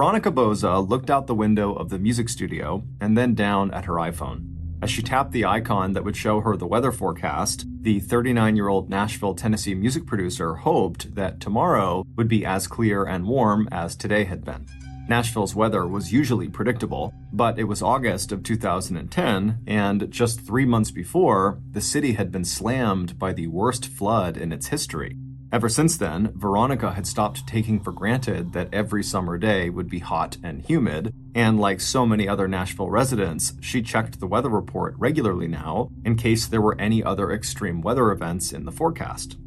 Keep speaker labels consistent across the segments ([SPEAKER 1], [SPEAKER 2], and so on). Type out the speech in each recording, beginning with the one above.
[SPEAKER 1] Veronica Boza looked out the window of the music studio and then down at her iPhone. As she tapped the icon that would show her the weather forecast, the 39-year-old Nashville, Tennessee music producer hoped that tomorrow would be as clear and warm as today had been. Nashville's weather was usually predictable, but it was August of 2010, and just 3 months before, the city had been slammed by the worst flood in its history. Ever since then, Veronica had stopped taking for granted that every summer day would be hot and humid, and like so many other Nashville residents, she checked the weather report regularly now in case there were any other extreme weather events in the forecast.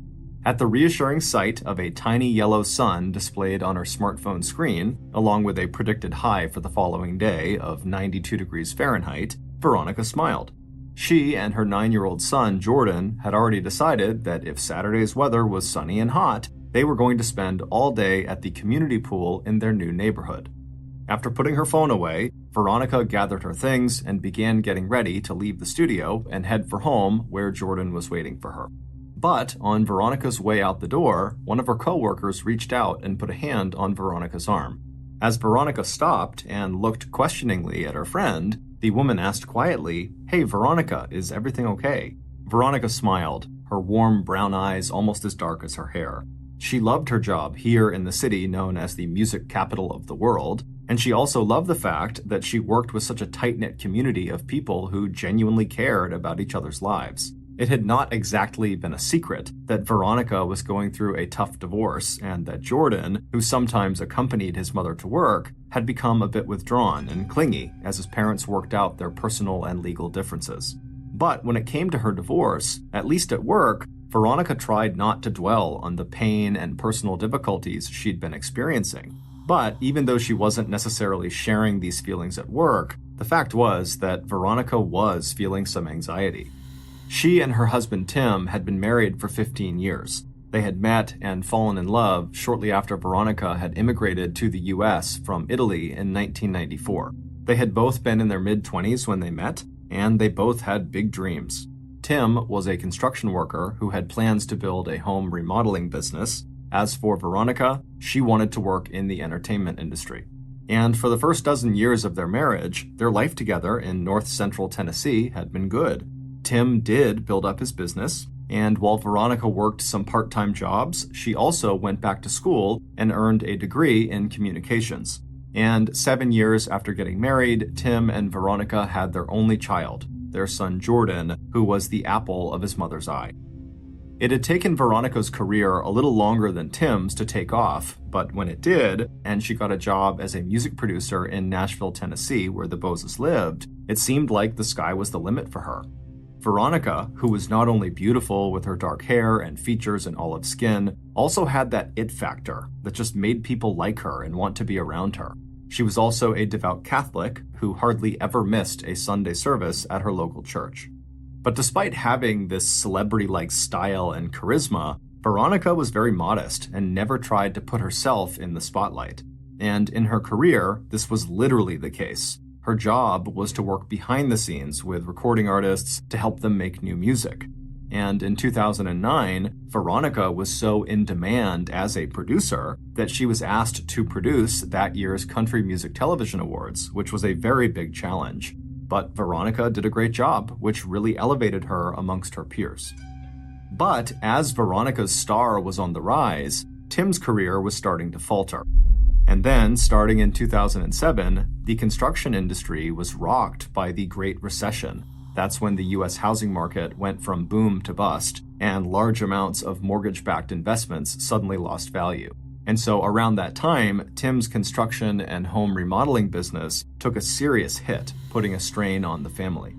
[SPEAKER 1] At the reassuring sight of a tiny yellow sun displayed on her smartphone screen, along with a predicted high for the following day of 92 degrees Fahrenheit, Veronica smiled. She and her 9-year-old son, Jordan, had already decided that if Saturday's weather was sunny and hot, they were going to spend all day at the community pool in their new neighborhood. After putting her phone away, Veronica gathered her things and began getting ready to leave the studio and head for home where Jordan was waiting for her. But on Veronica's way out the door, one of her coworkers reached out and put a hand on Veronica's arm. As Veronica stopped and looked questioningly at her friend, the woman asked quietly, "Hey, Veronica, is everything okay?" Veronica smiled, her warm brown eyes almost as dark as her hair. She loved her job here in the city known as the music capital of the world, and she also loved the fact that she worked with such a tight-knit community of people who genuinely cared about each other's lives. It had not exactly been a secret that Veronica was going through a tough divorce and that Jordan, who sometimes accompanied his mother to work, had become a bit withdrawn and clingy as his parents worked out their personal and legal differences. But when it came to her divorce, at least at work, Veronica tried not to dwell on the pain and personal difficulties she'd been experiencing. But even though she wasn't necessarily sharing these feelings at work, the fact was that Veronica was feeling some anxiety. She and her husband Tim had been married for 15 years. They had met and fallen in love shortly after Veronica had immigrated to the US from Italy in 1994. They had both been in their mid-20s when they met, and they both had big dreams. Tim was a construction worker who had plans to build a home remodeling business. As for Veronica, she wanted to work in the entertainment industry. And for the first dozen years of their marriage, their life together in north central Tennessee had been good. Tim did build up his business, and while Veronica worked some part-time jobs, she also went back to school and earned a degree in communications. And 7 years after getting married, Tim and Veronica had their only child, their son Jordan, who was the apple of his mother's eye. It had taken Veronica's career a little longer than Tim's to take off, but when it did, and she got a job as a music producer in Nashville, Tennessee, where the Bozes lived, it seemed like the sky was the limit for her. Veronica, who was not only beautiful with her dark hair and features and olive skin, also had that it factor that just made people like her and want to be around her. She was also a devout Catholic who hardly ever missed a Sunday service at her local church. But despite having this celebrity-like style and charisma, Veronica was very modest and never tried to put herself in the spotlight. And in her career, this was literally the case. Her job was to work behind the scenes with recording artists to help them make new music. And in 2009, Veronica was so in demand as a producer that she was asked to produce that year's Country Music Television Awards, which was a very big challenge. But Veronica did a great job, which really elevated her amongst her peers. But as Veronica's star was on the rise, Tim's career was starting to falter. And then, starting in 2007, the construction industry was rocked by the Great Recession. That's when the US housing market went from boom to bust, and large amounts of mortgage-backed investments suddenly lost value. And so around that time, Tim's construction and home remodeling business took a serious hit, putting a strain on the family.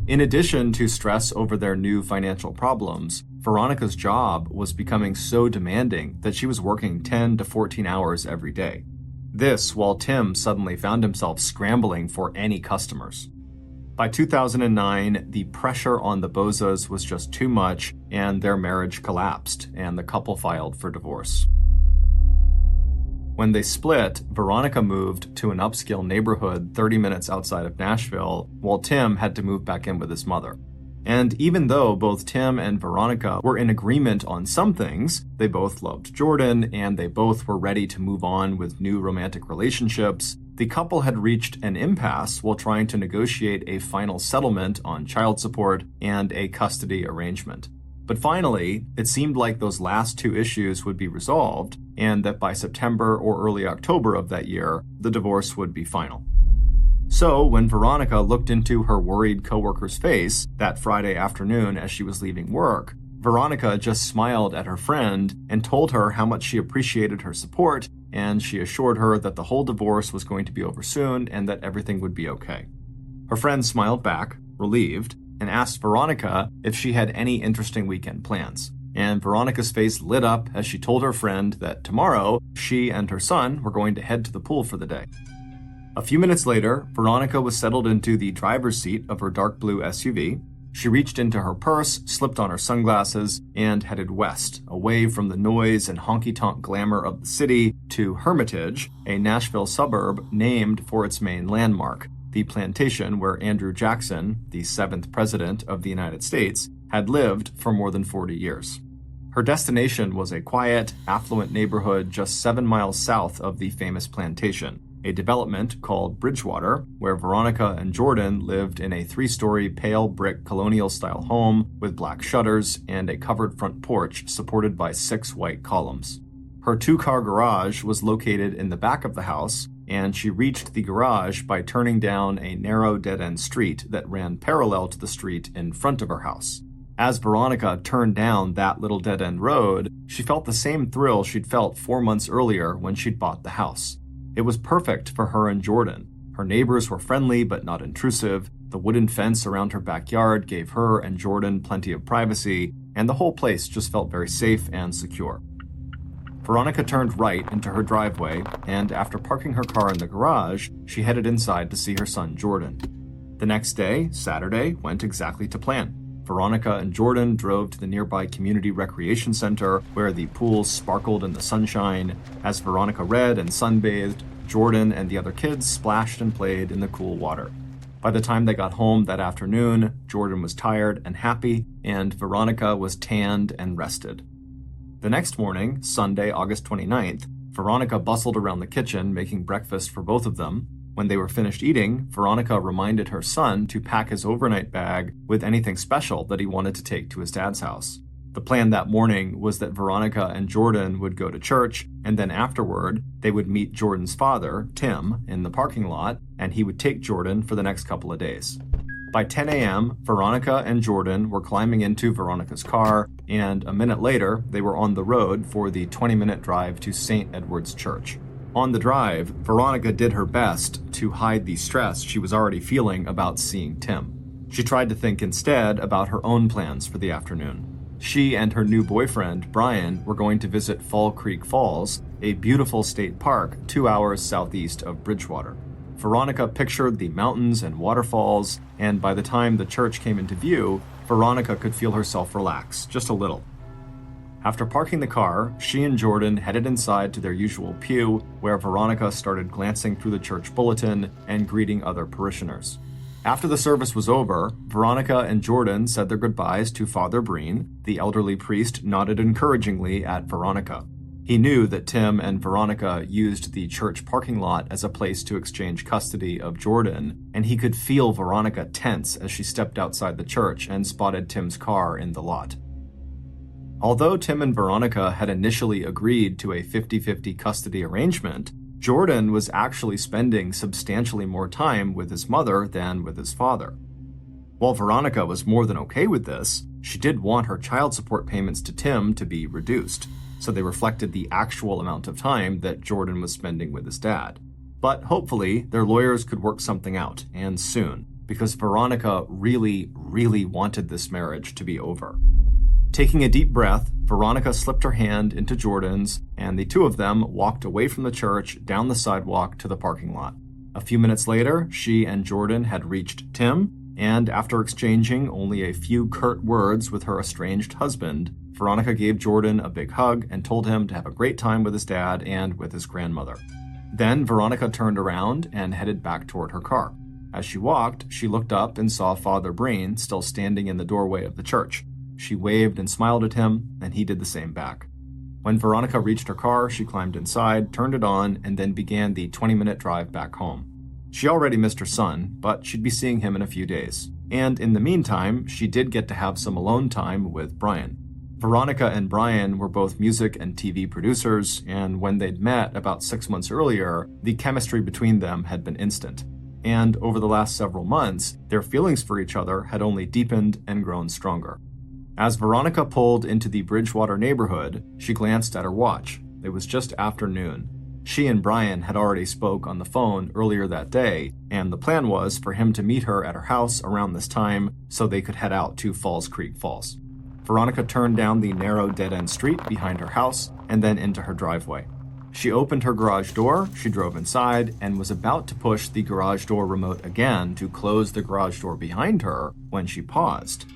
[SPEAKER 1] In addition to stress over their new financial problems, Veronica's job was becoming so demanding that she was working 10 to 14 hours every day. This while Tim suddenly found himself scrambling for any customers. By 2009, the pressure on the Bozas was just too much, and their marriage collapsed, and the couple filed for divorce. When they split, Veronica moved to an upscale neighborhood 30 minutes outside of Nashville, while Tim had to move back in with his mother. And even though both Tim and Veronica were in agreement on some things, they both loved Jordan and they both were ready to move on with new romantic relationships, the couple had reached an impasse while trying to negotiate a final settlement on child support and a custody arrangement. But finally, it seemed like those last two issues would be resolved, and that by September or early October of that year, the divorce would be final. So, when Veronica looked into her worried coworker's face that Friday afternoon as she was leaving work, Veronica just smiled at her friend and told her how much she appreciated her support, and she assured her that the whole divorce was going to be over soon and that everything would be okay. Her friend smiled back, relieved, and asked Veronica if she had any interesting weekend plans. And Veronica's face lit up as she told her friend that tomorrow she and her son were going to head to the pool for the day. A few minutes later, Veronica was settled into the driver's seat of her dark blue SUV. She reached into her purse, slipped on her sunglasses, and headed west, away from the noise and honky-tonk glamour of the city to Hermitage, a Nashville suburb named for its main landmark, the plantation where Andrew Jackson, the 7th president of the United States, had lived for more than 40 years. Her destination was a quiet, affluent neighborhood just 7 miles south of the famous plantation, a development called Bridgewater, where Veronica and Jordan lived in a 3-story pale brick colonial-style home with black shutters and a covered front porch supported by 6 white columns. Her 2-car garage was located in the back of the house, and she reached the garage by turning down a narrow dead-end street that ran parallel to the street in front of her house. As Veronica turned down that little dead-end road, she felt the same thrill she'd felt 4 months earlier when she'd bought the house. It was perfect for her and Jordan. Her neighbors were friendly but not intrusive, the wooden fence around her backyard gave her and Jordan plenty of privacy, and the whole place just felt very safe and secure. Veronica turned right into her driveway, and after parking her car in the garage, she headed inside to see her son Jordan. The next day, Saturday, went exactly to plan. Veronica and Jordan drove to the nearby community recreation center where the pools sparkled in the sunshine. As Veronica read and sunbathed, Jordan and the other kids splashed and played in the cool water. By the time they got home that afternoon, Jordan was tired and happy, and Veronica was tanned and rested. The next morning, Sunday, August 29th, Veronica bustled around the kitchen making breakfast for both of them. When they were finished eating, Veronica reminded her son to pack his overnight bag with anything special that he wanted to take to his dad's house. The plan that morning was that Veronica and Jordan would go to church, and then afterward, they would meet Jordan's father, Tim, in the parking lot, and he would take Jordan for the next couple of days. By 10 a.m., Veronica and Jordan were climbing into Veronica's car, and a minute later, they were on the road for the 20-minute drive to St. Edward's Church. On the drive, Veronica did her best to hide the stress she was already feeling about seeing Tim. She tried to think instead about her own plans for the afternoon. She and her new boyfriend, Brian, were going to visit Fall Creek Falls, a beautiful state park 2 hours southeast of Bridgewater. Veronica pictured the mountains and waterfalls, and by the time the church came into view, Veronica could feel herself relax, just a little. After parking the car, she and Jordan headed inside to their usual pew, where Veronica started glancing through the church bulletin and greeting other parishioners. After the service was over, Veronica and Jordan said their goodbyes to Father Breen. The elderly priest nodded encouragingly at Veronica. He knew that Tim and Veronica used the church parking lot as a place to exchange custody of Jordan, and he could feel Veronica tense as she stepped outside the church and spotted Tim's car in the lot. Although Tim and Veronica had initially agreed to a 50-50 custody arrangement, Jordan was actually spending substantially more time with his mother than with his father. While Veronica was more than okay with this, she did want her child support payments to Tim to be reduced, so they reflected the actual amount of time that Jordan was spending with his dad. But hopefully, their lawyers could work something out, and soon, because Veronica really, really wanted this marriage to be over. Taking a deep breath, Veronica slipped her hand into Jordan's, and the two of them walked away from the church down the sidewalk to the parking lot. A few minutes later, she and Jordan had reached Tim, and after exchanging only a few curt words with her estranged husband, Veronica gave Jordan a big hug and told him to have a great time with his dad and with his grandmother. Then Veronica turned around and headed back toward her car. As she walked, she looked up and saw Father Breen still standing in the doorway of the church. She waved and smiled at him, and he did the same back. When Veronica reached her car, she climbed inside, turned it on, and then began the 20-minute drive back home. She already missed her son, but she'd be seeing him in a few days. And in the meantime, she did get to have some alone time with Brian. Veronica and Brian were both music and TV producers, and when they'd met about 6 months earlier, the chemistry between them had been instant. And over the last several months, their feelings for each other had only deepened and grown stronger. As Veronica pulled into the Bridgewater neighborhood, she glanced at her watch. It was just after noon. She and Brian had already spoke on the phone earlier that day, and the plan was for him to meet her at her house around this time so they could head out to Falls Creek Falls. Veronica turned down the narrow dead-end street behind her house and then into her driveway. She opened her garage door, she drove inside, and was about to push the garage door remote again to close the garage door behind her when she paused.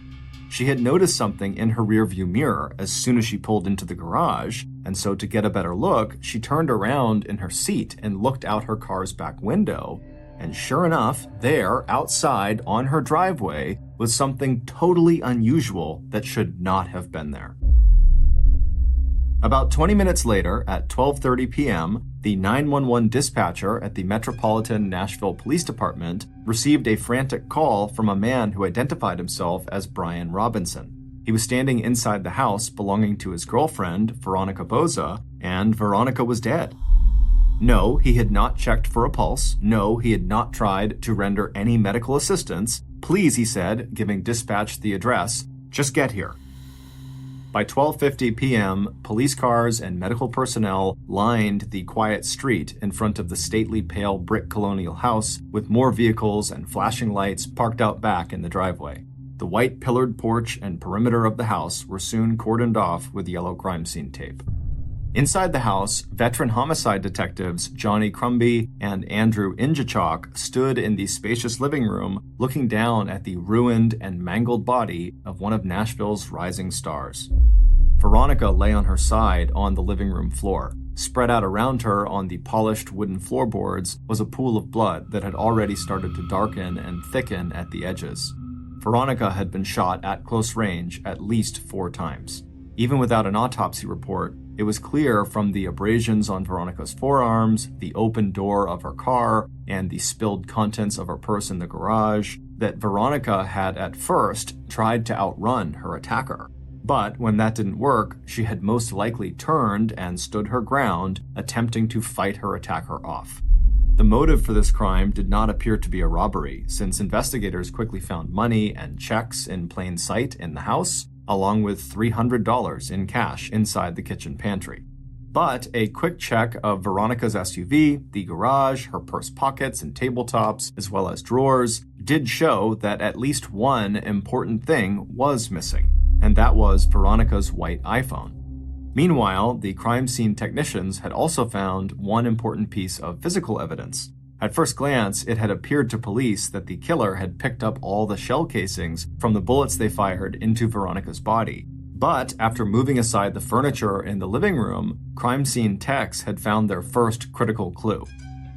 [SPEAKER 1] She had noticed something in her rearview mirror as soon as she pulled into the garage, and so to get a better look, she turned around in her seat and looked out her car's back window. And sure enough, there, outside, on her driveway, was something totally unusual that should not have been there. About 20 minutes later, at 12:30 p.m., the 911 dispatcher at the Metropolitan Nashville Police Department received a frantic call from a man who identified himself as Brian Robinson. He was standing inside the house belonging to his girlfriend, Veronica Boza, and Veronica was dead. No, he had not checked for a pulse. No, he had not tried to render any medical assistance. Please, he said, giving dispatch the address, just get here. By 12:50 p.m., police cars and medical personnel lined the quiet street in front of the stately pale brick colonial house with more vehicles and flashing lights parked out back in the driveway. The white pillared porch and perimeter of the house were soon cordoned off with yellow crime scene tape. Inside the house, veteran homicide detectives Johnny Crumby and Andrew Injachok stood in the spacious living room looking down at the ruined and mangled body of one of Nashville's rising stars. Veronica lay on her side on the living room floor. Spread out around her on the polished wooden floorboards was a pool of blood that had already started to darken and thicken at the edges. Veronica had been shot at close range at least 4 times. Even without an autopsy report, it was clear from the abrasions on Veronica's forearms, the open door of her car, and the spilled contents of her purse in the garage that Veronica had at first tried to outrun her attacker. But when that didn't work, she had most likely turned and stood her ground, attempting to fight her attacker off. The motive for this crime did not appear to be a robbery, since investigators quickly found money and checks in plain sight in the house, along with $300 in cash inside the kitchen pantry. But a quick check of Veronica's SUV, the garage, her purse pockets and tabletops, as well as drawers, did show that at least one important thing was missing, and that was Veronica's white iPhone. Meanwhile, the crime scene technicians had also found one important piece of physical evidence. At first glance, it had appeared to police that the killer had picked up all the shell casings from the bullets they fired into Veronica's body. But after moving aside the furniture in the living room, crime scene techs had found their first critical clue.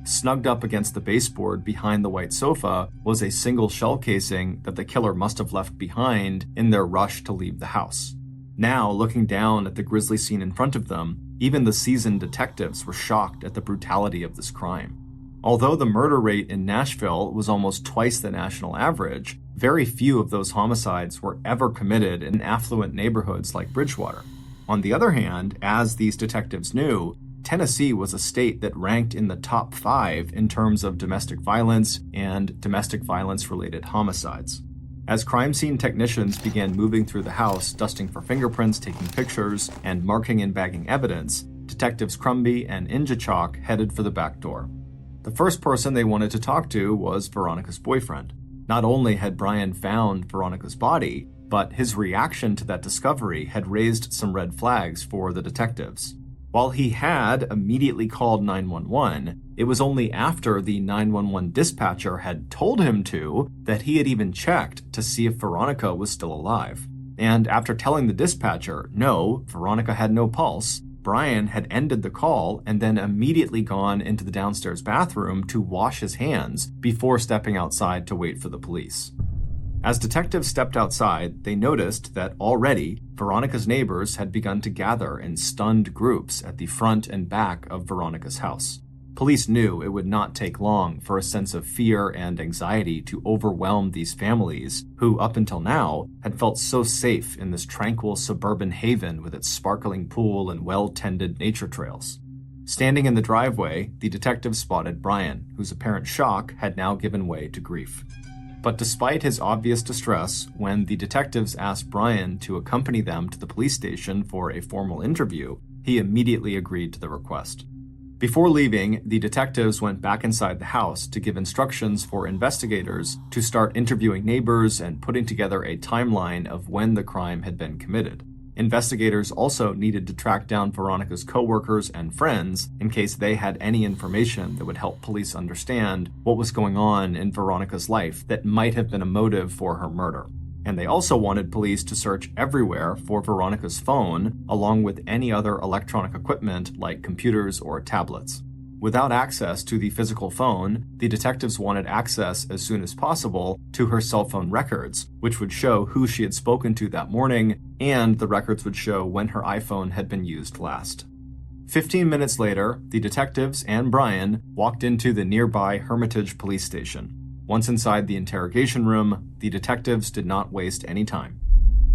[SPEAKER 1] Snugged up against the baseboard behind the white sofa was a single shell casing that the killer must have left behind in their rush to leave the house. Now, looking down at the grisly scene in front of them, even the seasoned detectives were shocked at the brutality of this crime. Although the murder rate in Nashville was almost twice the national average, very few of those homicides were ever committed in affluent neighborhoods like Bridgewater. On the other hand, as these detectives knew, Tennessee was a state that ranked in the top 5 in terms of domestic violence and domestic violence-related homicides. As crime scene technicians began moving through the house, dusting for fingerprints, taking pictures, and marking and bagging evidence, Detectives Crumby and Injachok headed for the back door. The first person they wanted to talk to was Veronica's boyfriend. Not only had Brian found Veronica's body, but his reaction to that discovery had raised some red flags for the detectives. While he had immediately called 911, it was only after the 911 dispatcher had told him to that he had even checked to see if Veronica was still alive. And after telling the dispatcher, no, Veronica had no pulse, Brian had ended the call and then immediately gone into the downstairs bathroom to wash his hands before stepping outside to wait for the police. As detectives stepped outside, they noticed that already Veronica's neighbors had begun to gather in stunned groups at the front and back of Veronica's house. Police knew it would not take long for a sense of fear and anxiety to overwhelm these families who, up until now, had felt so safe in this tranquil suburban haven with its sparkling pool and well-tended nature trails. Standing in the driveway, the detectives spotted Brian, whose apparent shock had now given way to grief. But despite his obvious distress, when the detectives asked Brian to accompany them to the police station for a formal interview, he immediately agreed to the request. Before leaving, the detectives went back inside the house to give instructions for investigators to start interviewing neighbors and putting together a timeline of when the crime had been committed. Investigators also needed to track down Veronica's coworkers and friends in case they had any information that would help police understand what was going on in Veronica's life that might have been a motive for her murder. And they also wanted police to search everywhere for Veronica's phone, along with any other electronic equipment like computers or tablets. Without access to the physical phone, the detectives wanted access as soon as possible to her cell phone records, which would show who she had spoken to that morning, and the records would show when her iPhone had been used last. 15 minutes later, the detectives and Brian walked into the nearby Hermitage police station. Once inside the interrogation room, the detectives did not waste any time.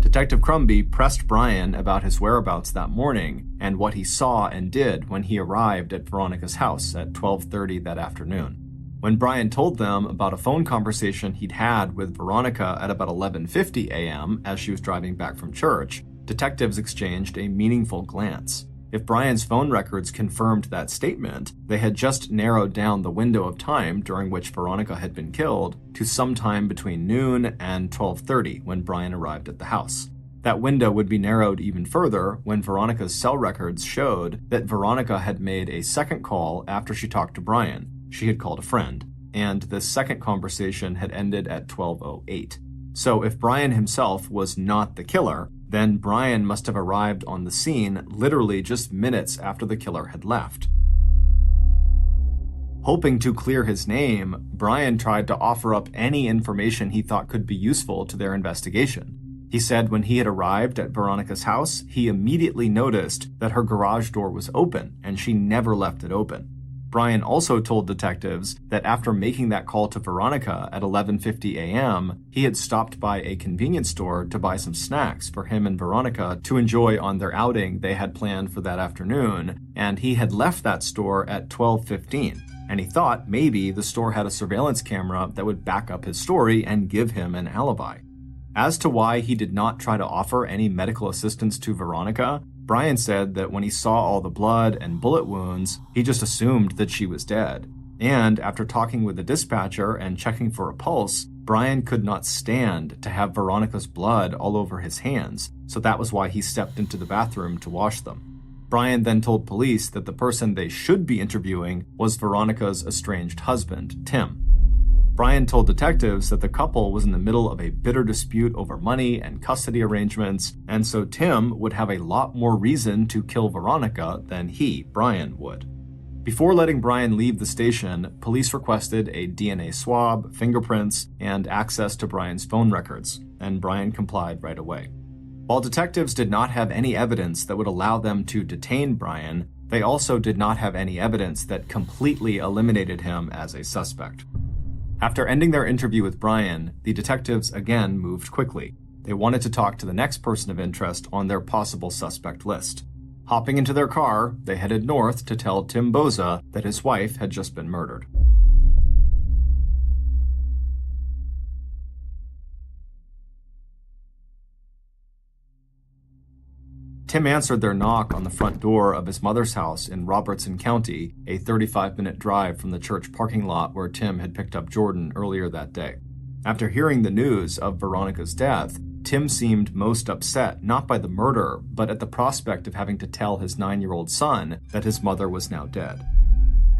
[SPEAKER 1] Detective Crumby pressed Brian about his whereabouts that morning and what he saw and did when he arrived at Veronica's house at 12:30 that afternoon. When Brian told them about a phone conversation he'd had with Veronica at about 11:50 a.m. as she was driving back from church, detectives exchanged a meaningful glance. If Brian's phone records confirmed that statement, they had just narrowed down the window of time during which Veronica had been killed to sometime between noon and 12:30 when Brian arrived at the house. That window would be narrowed even further when Veronica's cell records showed that Veronica had made a second call after she talked to Brian. She had called a friend, and the second conversation had ended at 12:08. So if Brian himself was not the killer, then Brian must have arrived on the scene literally just minutes after the killer had left. Hoping to clear his name, Brian tried to offer up any information he thought could be useful to their investigation. He said when he had arrived at Veronica's house, he immediately noticed that her garage door was open and she never left it open. Brian also told detectives that after making that call to Veronica at 11:50 a.m., he had stopped by a convenience store to buy some snacks for him and Veronica to enjoy on their outing they had planned for that afternoon, and he had left that store at 12:15, and he thought maybe the store had a surveillance camera that would back up his story and give him an alibi. As to why he did not try to offer any medical assistance to Veronica, Brian said that when he saw all the blood and bullet wounds, he just assumed that she was dead. And after talking with the dispatcher and checking for a pulse, Brian could not stand to have Veronica's blood all over his hands, so that was why he stepped into the bathroom to wash them. Brian then told police that the person they should be interviewing was Veronica's estranged husband, Tim. Brian told detectives that the couple was in the middle of a bitter dispute over money and custody arrangements, and so Tim would have a lot more reason to kill Veronica than he, Brian, would. Before letting Brian leave the station, police requested a DNA swab, fingerprints, and access to Brian's phone records, and Brian complied right away. While detectives did not have any evidence that would allow them to detain Brian, they also did not have any evidence that completely eliminated him as a suspect. After ending their interview with Brian, the detectives again moved quickly. They wanted to talk to the next person of interest on their possible suspect list. Hopping into their car, they headed north to tell Tim Boza that his wife had just been murdered. Tim answered their knock on the front door of his mother's house in Robertson County, a 35-minute drive from the church parking lot where Tim had picked up Jordan earlier that day. After hearing the news of Veronica's death, Tim seemed most upset not by the murder, but at the prospect of having to tell his 9-year-old son that his mother was now dead.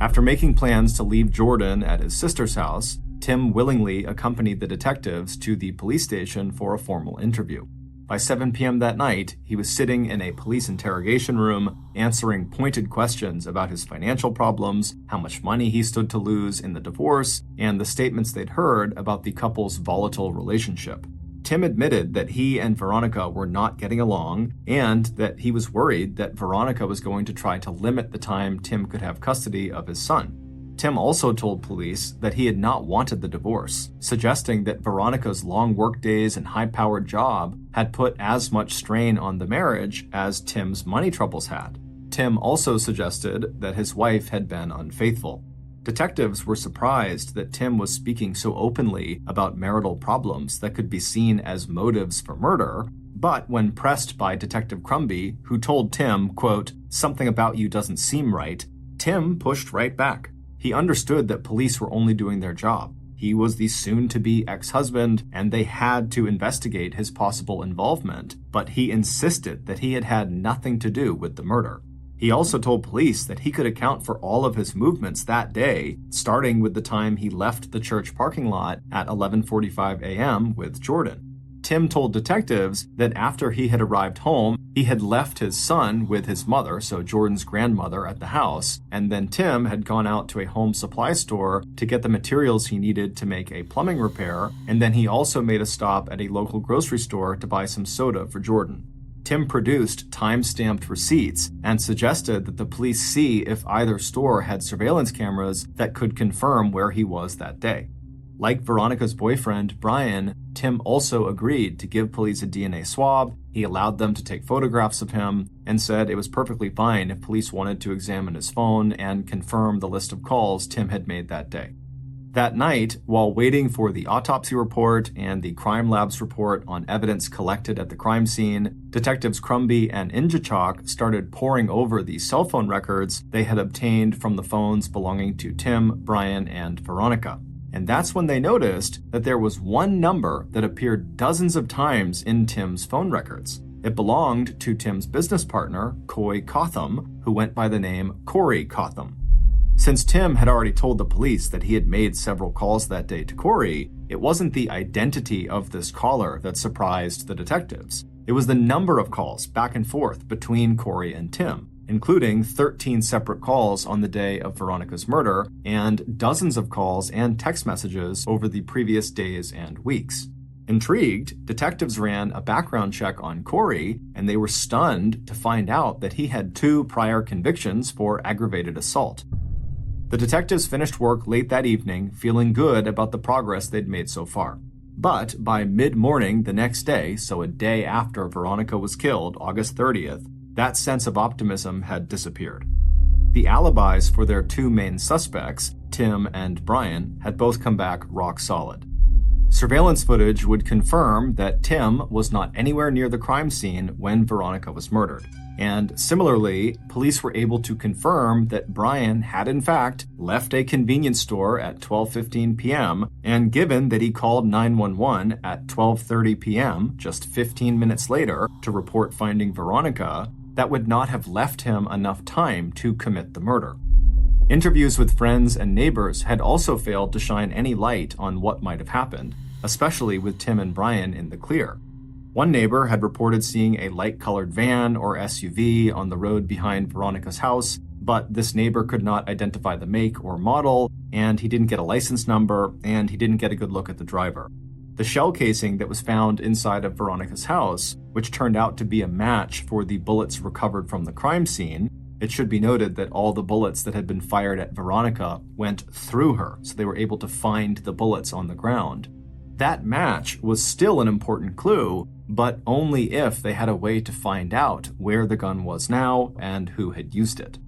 [SPEAKER 1] After making plans to leave Jordan at his sister's house, Tim willingly accompanied the detectives to the police station for a formal interview. By 7 p.m. that night, he was sitting in a police interrogation room, answering pointed questions about his financial problems, how much money he stood to lose in the divorce, and the statements they'd heard about the couple's volatile relationship. Tim admitted that he and Veronica were not getting along, and that he was worried that Veronica was going to try to limit the time Tim could have custody of his son. Tim also told police that he had not wanted the divorce, suggesting that Veronica's long workdays and high-powered job had put as much strain on the marriage as Tim's money troubles had. Tim also suggested that his wife had been unfaithful. Detectives were surprised that Tim was speaking so openly about marital problems that could be seen as motives for murder, but when pressed by Detective Crumby, who told Tim, quote, "Something about you doesn't seem right," Tim pushed right back. He understood that police were only doing their job. He was the soon-to-be ex-husband, and they had to investigate his possible involvement, but he insisted that he had had nothing to do with the murder. He also told police that he could account for all of his movements that day, starting with the time he left the church parking lot at 11:45 a.m. with Jordan. Tim told detectives that after he had arrived home, he had left his son with his mother, so Jordan's grandmother, at the house, and then Tim had gone out to a home supply store to get the materials he needed to make a plumbing repair, and then he also made a stop at a local grocery store to buy some soda for Jordan. Tim produced time-stamped receipts and suggested that the police see if either store had surveillance cameras that could confirm where he was that day. Like Veronica's boyfriend, Brian, Tim also agreed to give police a DNA swab. He allowed them to take photographs of him and said it was perfectly fine if police wanted to examine his phone and confirm the list of calls Tim had made that day. That night, while waiting for the autopsy report and the crime lab's report on evidence collected at the crime scene, Detectives Crumby and Injachok started poring over the cell phone records they had obtained from the phones belonging to Tim, Brian, and Veronica. And that's when they noticed that there was one number that appeared dozens of times in Tim's phone records. It belonged to Tim's business partner, Coy Cotham, who went by the name Corey Cotham. Since Tim had already told the police that he had made several calls that day to Corey, it wasn't the identity of this caller that surprised the detectives. It was the number of calls back and forth between Corey and Tim, including 13 separate calls on the day of Veronica's murder and dozens of calls and text messages over the previous days and weeks. Intrigued, detectives ran a background check on Corey, and they were stunned to find out that he had 2 prior convictions for aggravated assault. The detectives finished work late that evening, feeling good about the progress they'd made so far. But by mid-morning the next day, so a day after Veronica was killed, August 30th, that sense of optimism had disappeared. The alibis for their 2 main suspects, Tim and Brian, had both come back rock solid. Surveillance footage would confirm that Tim was not anywhere near the crime scene when Veronica was murdered. And similarly, police were able to confirm that Brian had in fact left a convenience store at 12:15 p.m., and given that he called 911 at 12:30 p.m., just 15 minutes later, to report finding Veronica, that would not have left him enough time to commit the murder. Interviews with friends and neighbors had also failed to shine any light on what might have happened, especially with Tim and Brian in the clear. One neighbor had reported seeing a light-colored van or SUV on the road behind Veronica's house, but this neighbor could not identify the make or model, and he didn't get a license number, and he didn't get a good look at the driver. The shell casing that was found inside of Veronica's house, which turned out to be a match for the bullets recovered from the crime scene. It should be noted that all the bullets that had been fired at Veronica went through her, so they were able to find the bullets on the ground. That match was still an important clue, but only if they had a way to find out where the gun was now and who had used it.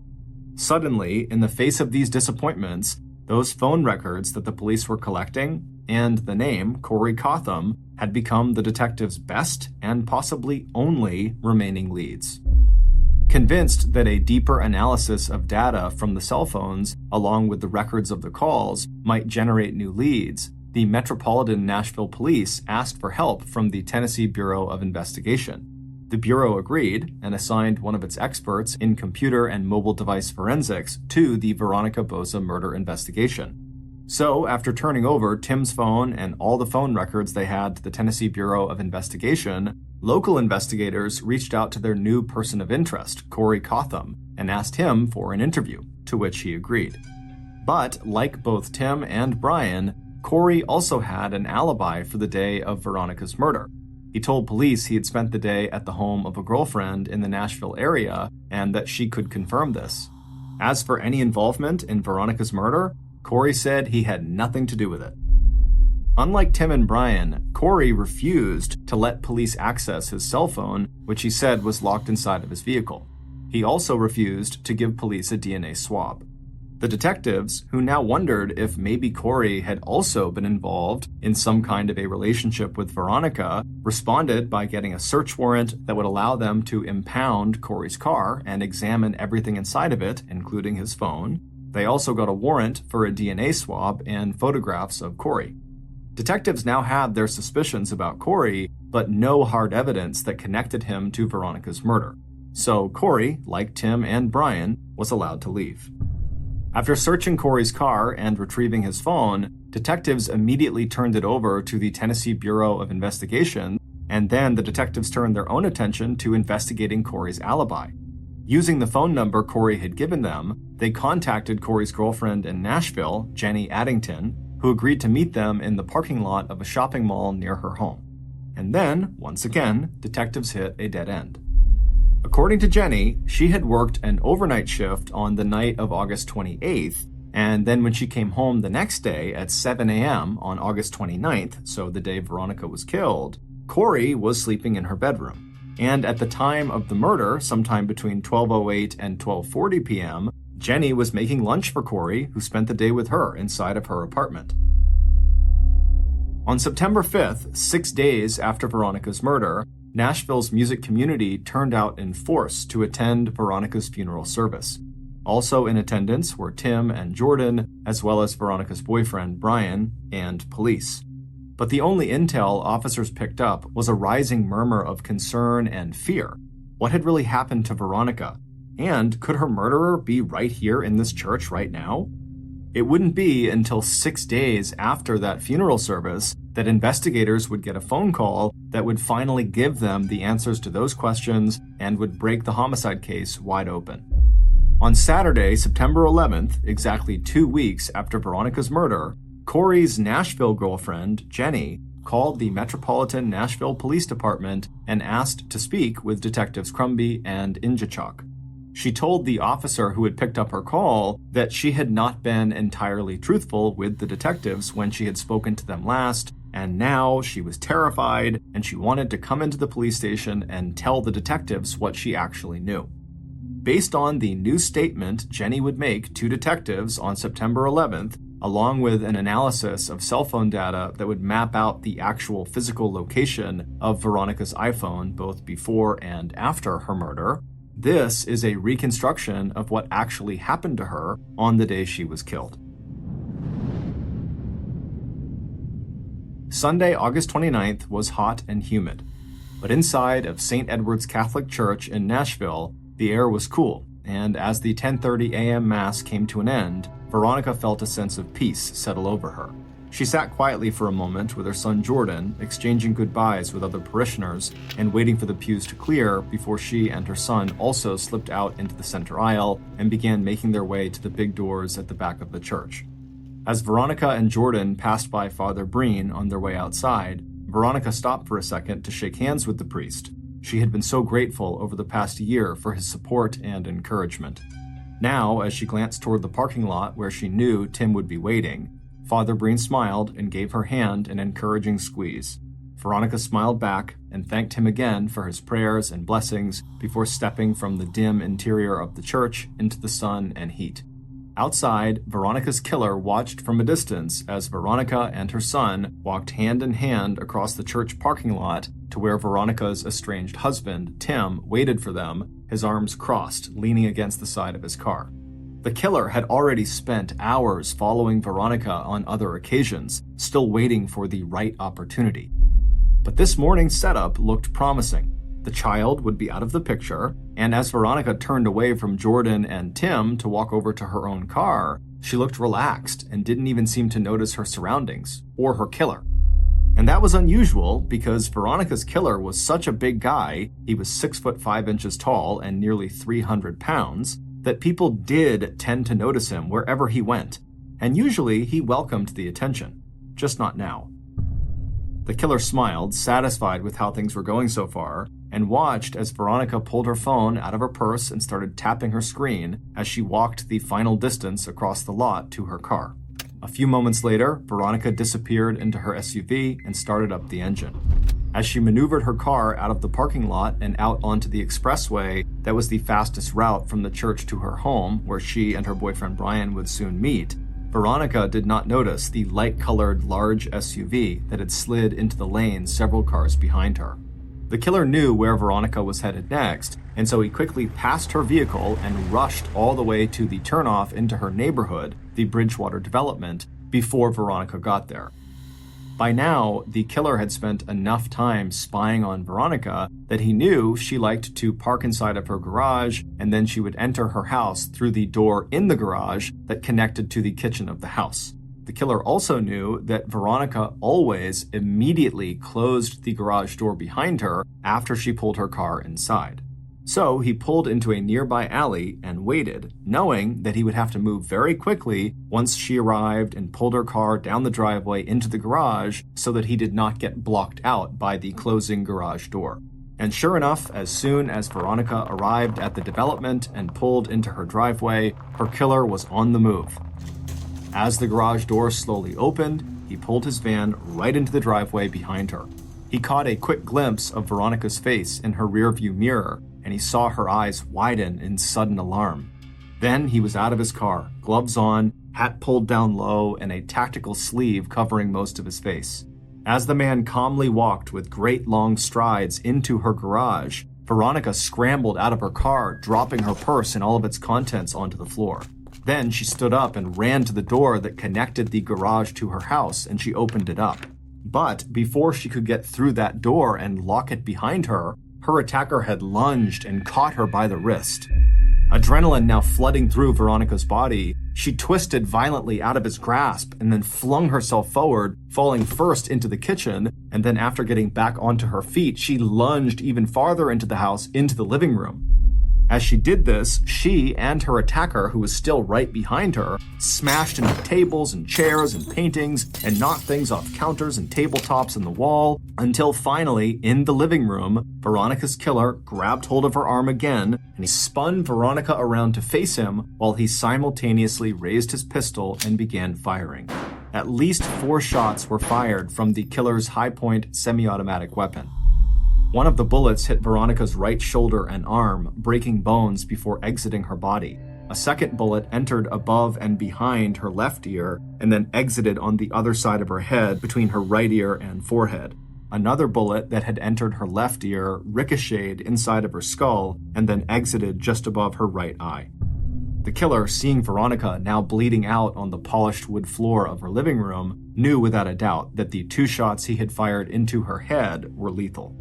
[SPEAKER 1] Suddenly, in the face of these disappointments, those phone records that the police were collecting and the name Corey Cotham had become the detectives' best and possibly only remaining leads. Convinced that a deeper analysis of data from the cell phones, along with the records of the calls, might generate new leads, the Metropolitan Nashville Police asked for help from the Tennessee Bureau of Investigation. The Bureau agreed and assigned one of its experts in computer and mobile device forensics to the Veronica Boza murder investigation. So, after turning over Tim's phone and all the phone records they had to the Tennessee Bureau of Investigation, Local investigators reached out to their new person of interest, Corey Cotham, and asked him for an interview, to which he agreed. But, like both Tim and Brian, Corey also had an alibi for the day of Veronica's murder. He told police he had spent the day at the home of a girlfriend in the Nashville area and that she could confirm this. As for any involvement in Veronica's murder, Corey said he had nothing to do with it. Unlike Tim and Brian, Corey refused to let police access his cell phone, which he said was locked inside of his vehicle. He also refused to give police a DNA swab. The detectives, who now wondered if maybe Corey had also been involved in some kind of a relationship with Veronica, responded by getting a search warrant that would allow them to impound Corey's car and examine everything inside of it, including his phone. They also got a warrant for a DNA swab and photographs of Corey. Detectives now had their suspicions about Corey, but no hard evidence that connected him to Veronica's murder. So Corey, like Tim and Brian, was allowed to leave. After searching Corey's car and retrieving his phone, detectives immediately turned it over to the Tennessee Bureau of Investigation, and then the detectives turned their own attention to investigating Corey's alibi. Using the phone number Corey had given them, they contacted Corey's girlfriend in Nashville, Jenny Addington, who agreed to meet them in the parking lot of a shopping mall near her home. And then, once again, detectives hit a dead end. According to Jenny, she had worked an overnight shift on the night of August 28th, and then when she came home the next day at 7 a.m. on August 29th, so the day Veronica was killed, Corey was sleeping in her bedroom. And at the time of the murder, sometime between 12:08 and 12:40 p.m., Jenny was making lunch for Corey, who spent the day with her inside of her apartment. On September 5th, 6 days after Veronica's murder, Nashville's music community turned out in force to attend Veronica's funeral service. Also in attendance were Tim and Jordan, as well as Veronica's boyfriend, Brian, and police. But the only intel officers picked up was a rising murmur of concern and fear. What had really happened to Veronica? And could her murderer be right here in this church right now? It wouldn't be until 6 days after that funeral service that investigators would get a phone call that would finally give them the answers to those questions and would break the homicide case wide open. On Saturday, September 11th, exactly 2 weeks after Veronica's murder, Corey's Nashville girlfriend, Jenny, called the Metropolitan Nashville Police Department and asked to speak with Detectives Crumby and Injachok. She told the officer who had picked up her call that she had not been entirely truthful with the detectives when she had spoken to them last, and now she was terrified and she wanted to come into the police station and tell the detectives what she actually knew. Based on the new statement Jenny would make to detectives on September 11th, along with an analysis of cell phone data that would map out the actual physical location of Veronica's iPhone both before and after her murder, this is a reconstruction of what actually happened to her on the day she was killed. Sunday, August 29th was hot and humid, but inside of St. Edward's Catholic Church in Nashville, the air was cool, and as the 10:30 a.m. Mass came to an end, Veronica felt a sense of peace settle over her. She sat quietly for a moment with her son Jordan, exchanging goodbyes with other parishioners and waiting for the pews to clear before she and her son also slipped out into the center aisle and began making their way to the big doors at the back of the church. As Veronica and Jordan passed by Father Breen on their way outside, Veronica stopped for a second to shake hands with the priest. She had been so grateful over the past year for his support and encouragement. Now, as she glanced toward the parking lot where she knew Tim would be waiting, Father Breen smiled and gave her hand an encouraging squeeze. Veronica smiled back and thanked him again for his prayers and blessings before stepping from the dim interior of the church into the sun and heat. Outside, Veronica's killer watched from a distance as Veronica and her son walked hand in hand across the church parking lot to where Veronica's estranged husband, Tim, waited for them, his arms crossed, leaning against the side of his car. The killer had already spent hours following Veronica on other occasions, still waiting for the right opportunity. But this morning's setup looked promising. The child would be out of the picture, and as Veronica turned away from Jordan and Tim to walk over to her own car, she looked relaxed and didn't even seem to notice her surroundings or her killer. And that was unusual because Veronica's killer was such a big guy, he was 6 foot 5 inches tall and nearly 300 pounds, that people did tend to notice him wherever he went. And usually he welcomed the attention, just not now. The killer smiled, satisfied with how things were going so far, and watched as Veronica pulled her phone out of her purse and started tapping her screen as she walked the final distance across the lot to her car. A few moments later, Veronica disappeared into her SUV and started up the engine. As she maneuvered her car out of the parking lot and out onto the expressway that was the fastest route from the church to her home, where she and her boyfriend Brian would soon meet, Veronica did not notice the light-colored large SUV that had slid into the lane several cars behind her. The killer knew where Veronica was headed next, and so he quickly passed her vehicle and rushed all the way to the turnoff into her neighborhood, the Bridgewater development, before Veronica got there. By now, the killer had spent enough time spying on Veronica that he knew she liked to park inside of her garage, and then she would enter her house through the door in the garage that connected to the kitchen of the house. The killer also knew that Veronica always immediately closed the garage door behind her after she pulled her car inside. So he pulled into a nearby alley and waited, knowing that he would have to move very quickly once she arrived and pulled her car down the driveway into the garage so that he did not get blocked out by the closing garage door. And sure enough, as soon as Veronica arrived at the development and pulled into her driveway, her killer was on the move. As the garage door slowly opened, he pulled his van right into the driveway behind her. He caught a quick glimpse of Veronica's face in her rearview mirror, and he saw her eyes widen in sudden alarm. Then he was out of his car, gloves on, hat pulled down low, and a tactical sleeve covering most of his face. As the man calmly walked with great long strides into her garage, Veronica scrambled out of her car, dropping her purse and all of its contents onto the floor. Then she stood up and ran to the door that connected the garage to her house, and she opened it up. But before she could get through that door and lock it behind her, her attacker had lunged and caught her by the wrist. Adrenaline now flooding through Veronica's body, she twisted violently out of his grasp and then flung herself forward, falling first into the kitchen, and then after getting back onto her feet, she lunged even farther into the house, into the living room. As she did this, she and her attacker, who was still right behind her, smashed into tables and chairs and paintings and knocked things off counters and tabletops in the wall, until finally, in the living room, Veronica's killer grabbed hold of her arm again, and he spun Veronica around to face him while he simultaneously raised his pistol and began firing. At least 4 shots were fired from the killer's high-point semi-automatic weapon. One of the bullets hit Veronica's right shoulder and arm, breaking bones before exiting her body. A second bullet entered above and behind her left ear and then exited on the other side of her head between her right ear and forehead. Another bullet that had entered her left ear ricocheted inside of her skull and then exited just above her right eye. The killer, seeing Veronica now bleeding out on the polished wood floor of her living room, knew without a doubt that the 2 shots he had fired into her head were lethal.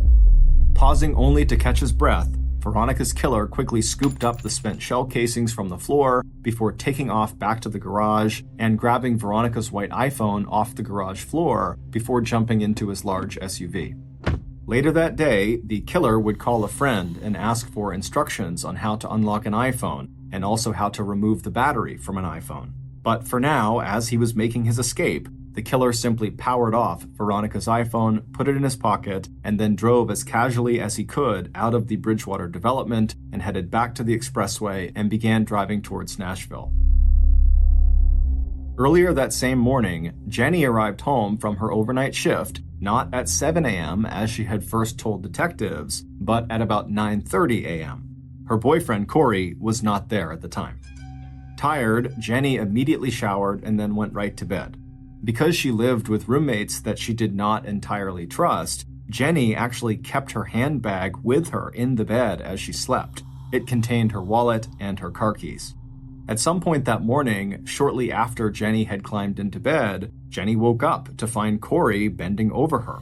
[SPEAKER 1] Pausing only to catch his breath, Veronica's killer quickly scooped up the spent shell casings from the floor before taking off back to the garage and grabbing Veronica's white iPhone off the garage floor before jumping into his large SUV. Later that day, the killer would call a friend and ask for instructions on how to unlock an iPhone and also how to remove the battery from an iPhone. But for now, as he was making his escape, the killer simply powered off Veronica's iPhone, put it in his pocket, and then drove as casually as he could out of the Bridgewater development and headed back to the expressway and began driving towards Nashville. Earlier that same morning, Jenny arrived home from her overnight shift, not at 7 a.m. as she had first told detectives, but at about 9:30 a.m. Her boyfriend, Corey, was not there at the time. Tired, Jenny immediately showered and then went right to bed. Because she lived with roommates that she did not entirely trust, Jenny actually kept her handbag with her in the bed as she slept. It contained her wallet and her car keys. At some point that morning, shortly after Jenny had climbed into bed, Jenny woke up to find Corey bending over her.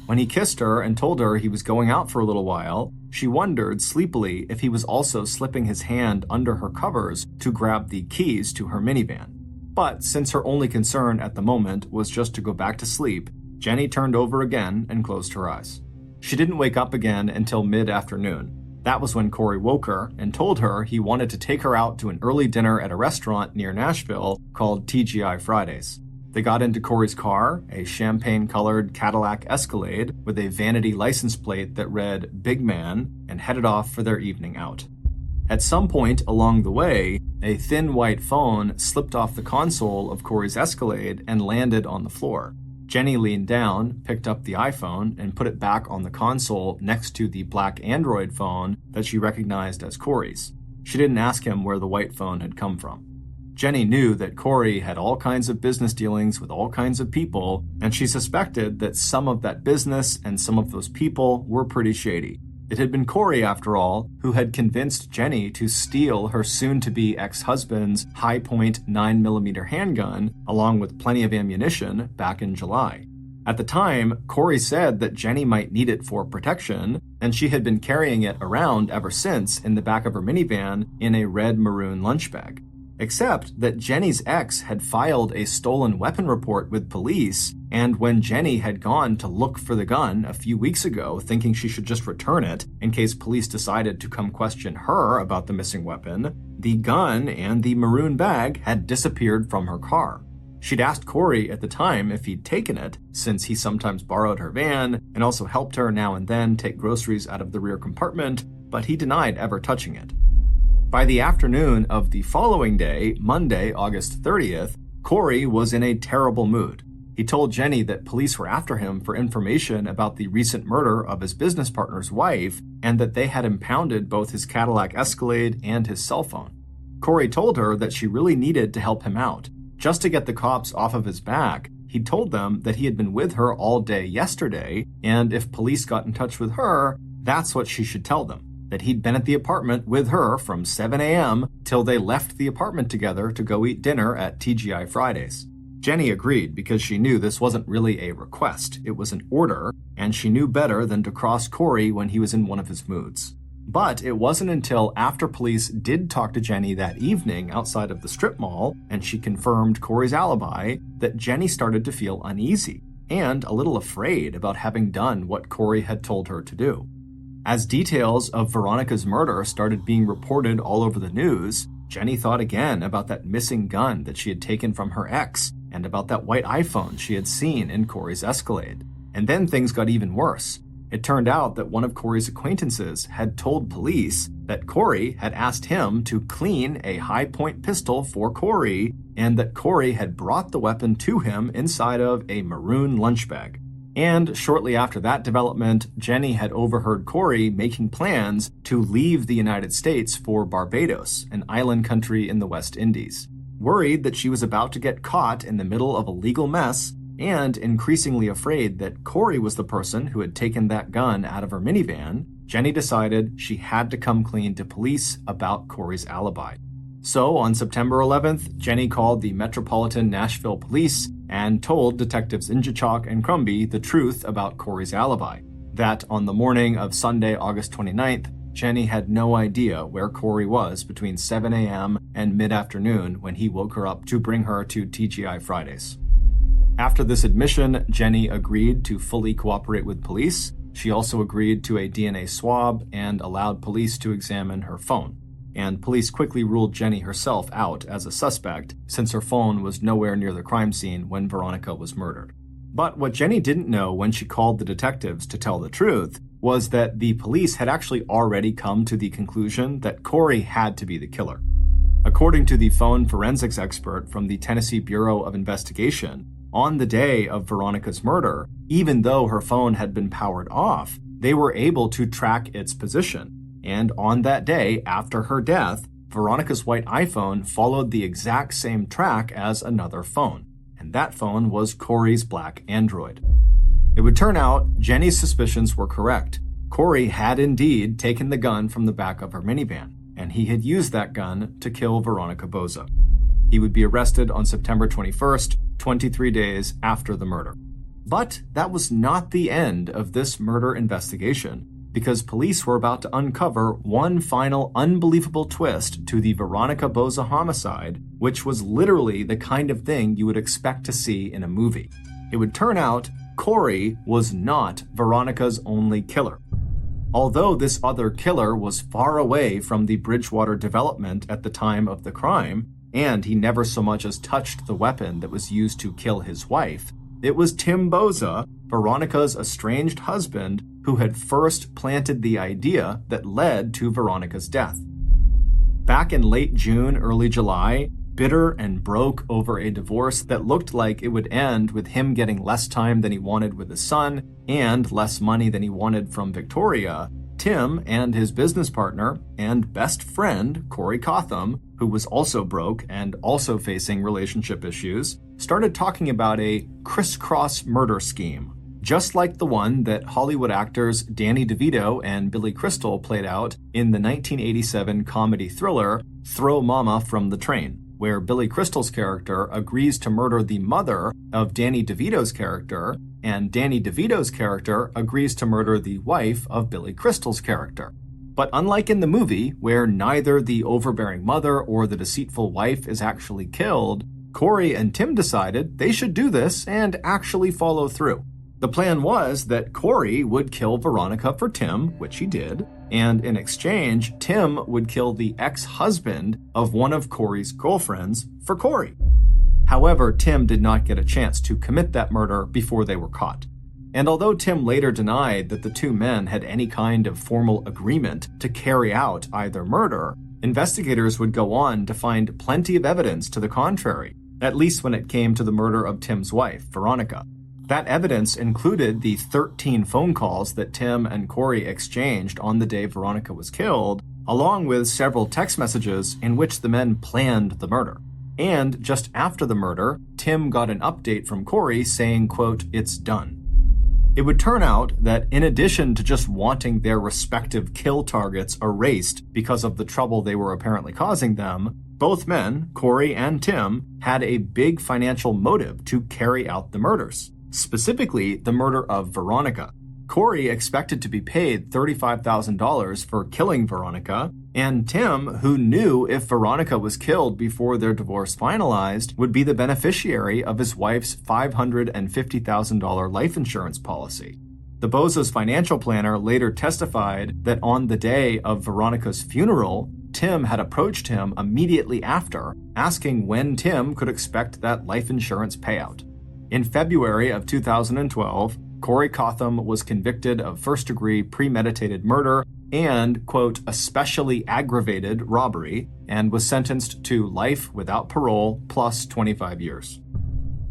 [SPEAKER 1] When he kissed her and told her he was going out for a little while, she wondered sleepily if he was also slipping his hand under her covers to grab the keys to her minivan. But since her only concern at the moment was just to go back to sleep, Jenny turned over again and closed her eyes. She didn't wake up again until mid-afternoon. That was when Corey woke her and told her he wanted to take her out to an early dinner at a restaurant near Nashville called TGI Fridays. They got into Corey's car, a champagne-colored Cadillac Escalade with a vanity license plate that read Big Man, and headed off for their evening out. At some point along the way, a thin white phone slipped off the console of Corey's Escalade and landed on the floor. Jenny leaned down, picked up the iPhone, and put it back on the console next to the black Android phone that she recognized as Corey's. She didn't ask him where the white phone had come from. Jenny knew that Corey had all kinds of business dealings with all kinds of people, and she suspected that some of that business and some of those people were pretty shady. It had been Corey, after all, who had convinced Jenny to steal her soon-to-be ex-husband's high-point 9mm handgun, along with plenty of ammunition, back in July. At the time, Corey said that Jenny might need it for protection, and she had been carrying it around ever since in the back of her minivan in a red-maroon lunch bag. Except that Jenny's ex had filed a stolen weapon report with police, and when Jenny had gone to look for the gun a few weeks ago, thinking she should just return it in case police decided to come question her about the missing weapon, the gun and the maroon bag had disappeared from her car. She'd asked Corey at the time if he'd taken it, since he sometimes borrowed her van and also helped her now and then take groceries out of the rear compartment, but he denied ever touching it. By the afternoon of the following day, Monday, August 30th, Corey was in a terrible mood. He told Jenny that police were after him for information about the recent murder of his business partner's wife, and that they had impounded both his Cadillac Escalade and his cell phone. Corey told her that she really needed to help him out. Just to get the cops off of his back, he told them that he had been with her all day yesterday, and if police got in touch with her, that's what she should tell them. That he'd been at the apartment with her from 7 a.m. till they left the apartment together to go eat dinner at TGI Fridays. Jenny agreed because she knew this wasn't really a request, it was an order, and she knew better than to cross Corey when he was in one of his moods. But it wasn't until after police did talk to Jenny that evening outside of the strip mall, and she confirmed Corey's alibi, that Jenny started to feel uneasy and a little afraid about having done what Corey had told her to do. As details of Veronica's murder started being reported all over the news, Jenny thought again about that missing gun that she had taken from her ex and about that white iPhone she had seen in Corey's Escalade. And then things got even worse. It turned out that one of Corey's acquaintances had told police that Corey had asked him to clean a high-point pistol for Corey, and that Corey had brought the weapon to him inside of a maroon lunch bag. And shortly after that development, Jenny had overheard Corey making plans to leave the United States for Barbados, an island country in the West Indies. Worried that she was about to get caught in the middle of a legal mess, and increasingly afraid that Corey was the person who had taken that gun out of her minivan, Jenny decided she had to come clean to police about Corey's alibi. So on September 11th, Jenny called the Metropolitan Nashville Police and told Detectives Injichok and Crumby the truth about Corey's alibi. That on the morning of Sunday, August 29th, Jenny had no idea where Corey was between 7 a.m. and mid-afternoon when he woke her up to bring her to TGI Fridays. After this admission, Jenny agreed to fully cooperate with police. She also agreed to a DNA swab and allowed police to examine her phone. And police quickly ruled Jenny herself out as a suspect, since her phone was nowhere near the crime scene when Veronica was murdered. But what Jenny didn't know when she called the detectives to tell the truth was that the police had actually already come to the conclusion that Corey had to be the killer. According to the phone forensics expert from the Tennessee Bureau of Investigation, on the day of Veronica's murder, even though her phone had been powered off, they were able to track its position. And on that day, after her death, Veronica's white iPhone followed the exact same track as another phone. And that phone was Corey's black Android. It would turn out Jenny's suspicions were correct. Corey had indeed taken the gun from the back of her minivan, and he had used that gun to kill Veronica Boza. He would be arrested on September 21st, 23 days after the murder. But that was not the end of this murder investigation, because police were about to uncover one final unbelievable twist to the Veronica Boza homicide, which was literally the kind of thing you would expect to see in a movie. It would turn out Corey was not Veronica's only killer. Although this other killer was far away from the Bridgewater development at the time of the crime, and he never so much as touched the weapon that was used to kill his wife, it was Tim Bouza, Veronica's estranged husband, who had first planted the idea that led to Veronica's death. Back in late June, early July, bitter and broke over a divorce that looked like it would end with him getting less time than he wanted with his son and less money than he wanted from Victoria, Tim and his business partner and best friend, Corey Cotham, who was also broke and also facing relationship issues, started talking about a crisscross murder scheme, just like the one that Hollywood actors Danny DeVito and Billy Crystal played out in the 1987 comedy thriller Throw Mama from the Train, where Billy Crystal's character agrees to murder the mother of Danny DeVito's character, and Danny DeVito's character agrees to murder the wife of Billy Crystal's character. But unlike in the movie, where neither the overbearing mother or the deceitful wife is actually killed, Corey and Tim decided they should do this and actually follow through. The plan was that Corey would kill Veronica for Tim, which he did, and in exchange, Tim would kill the ex-husband of one of Corey's girlfriends for Corey. However, Tim did not get a chance to commit that murder before they were caught. And although Tim later denied that the two men had any kind of formal agreement to carry out either murder, investigators would go on to find plenty of evidence to the contrary, at least when it came to the murder of Tim's wife, Veronica. That evidence included the 13 phone calls that Tim and Corey exchanged on the day Veronica was killed, along with several text messages in which the men planned the murder. And just after the murder, Tim got an update from Corey saying, quote, "It's done." It would turn out that in addition to just wanting their respective kill targets erased because of the trouble they were apparently causing them, both men, Corey and Tim, had a big financial motive to carry out the murders. Specifically, the murder of Veronica. Corey expected to be paid $35,000 for killing Veronica, and Tim, who knew if Veronica was killed before their divorce finalized, would be the beneficiary of his wife's $550,000 life insurance policy. The Boza's financial planner later testified that on the day of Veronica's funeral, Tim had approached him immediately after, asking when Tim could expect that life insurance payout. In February of 2012, Corey Cotham was convicted of first-degree premeditated murder and, quote, especially aggravated robbery, and was sentenced to life without parole plus 25 years.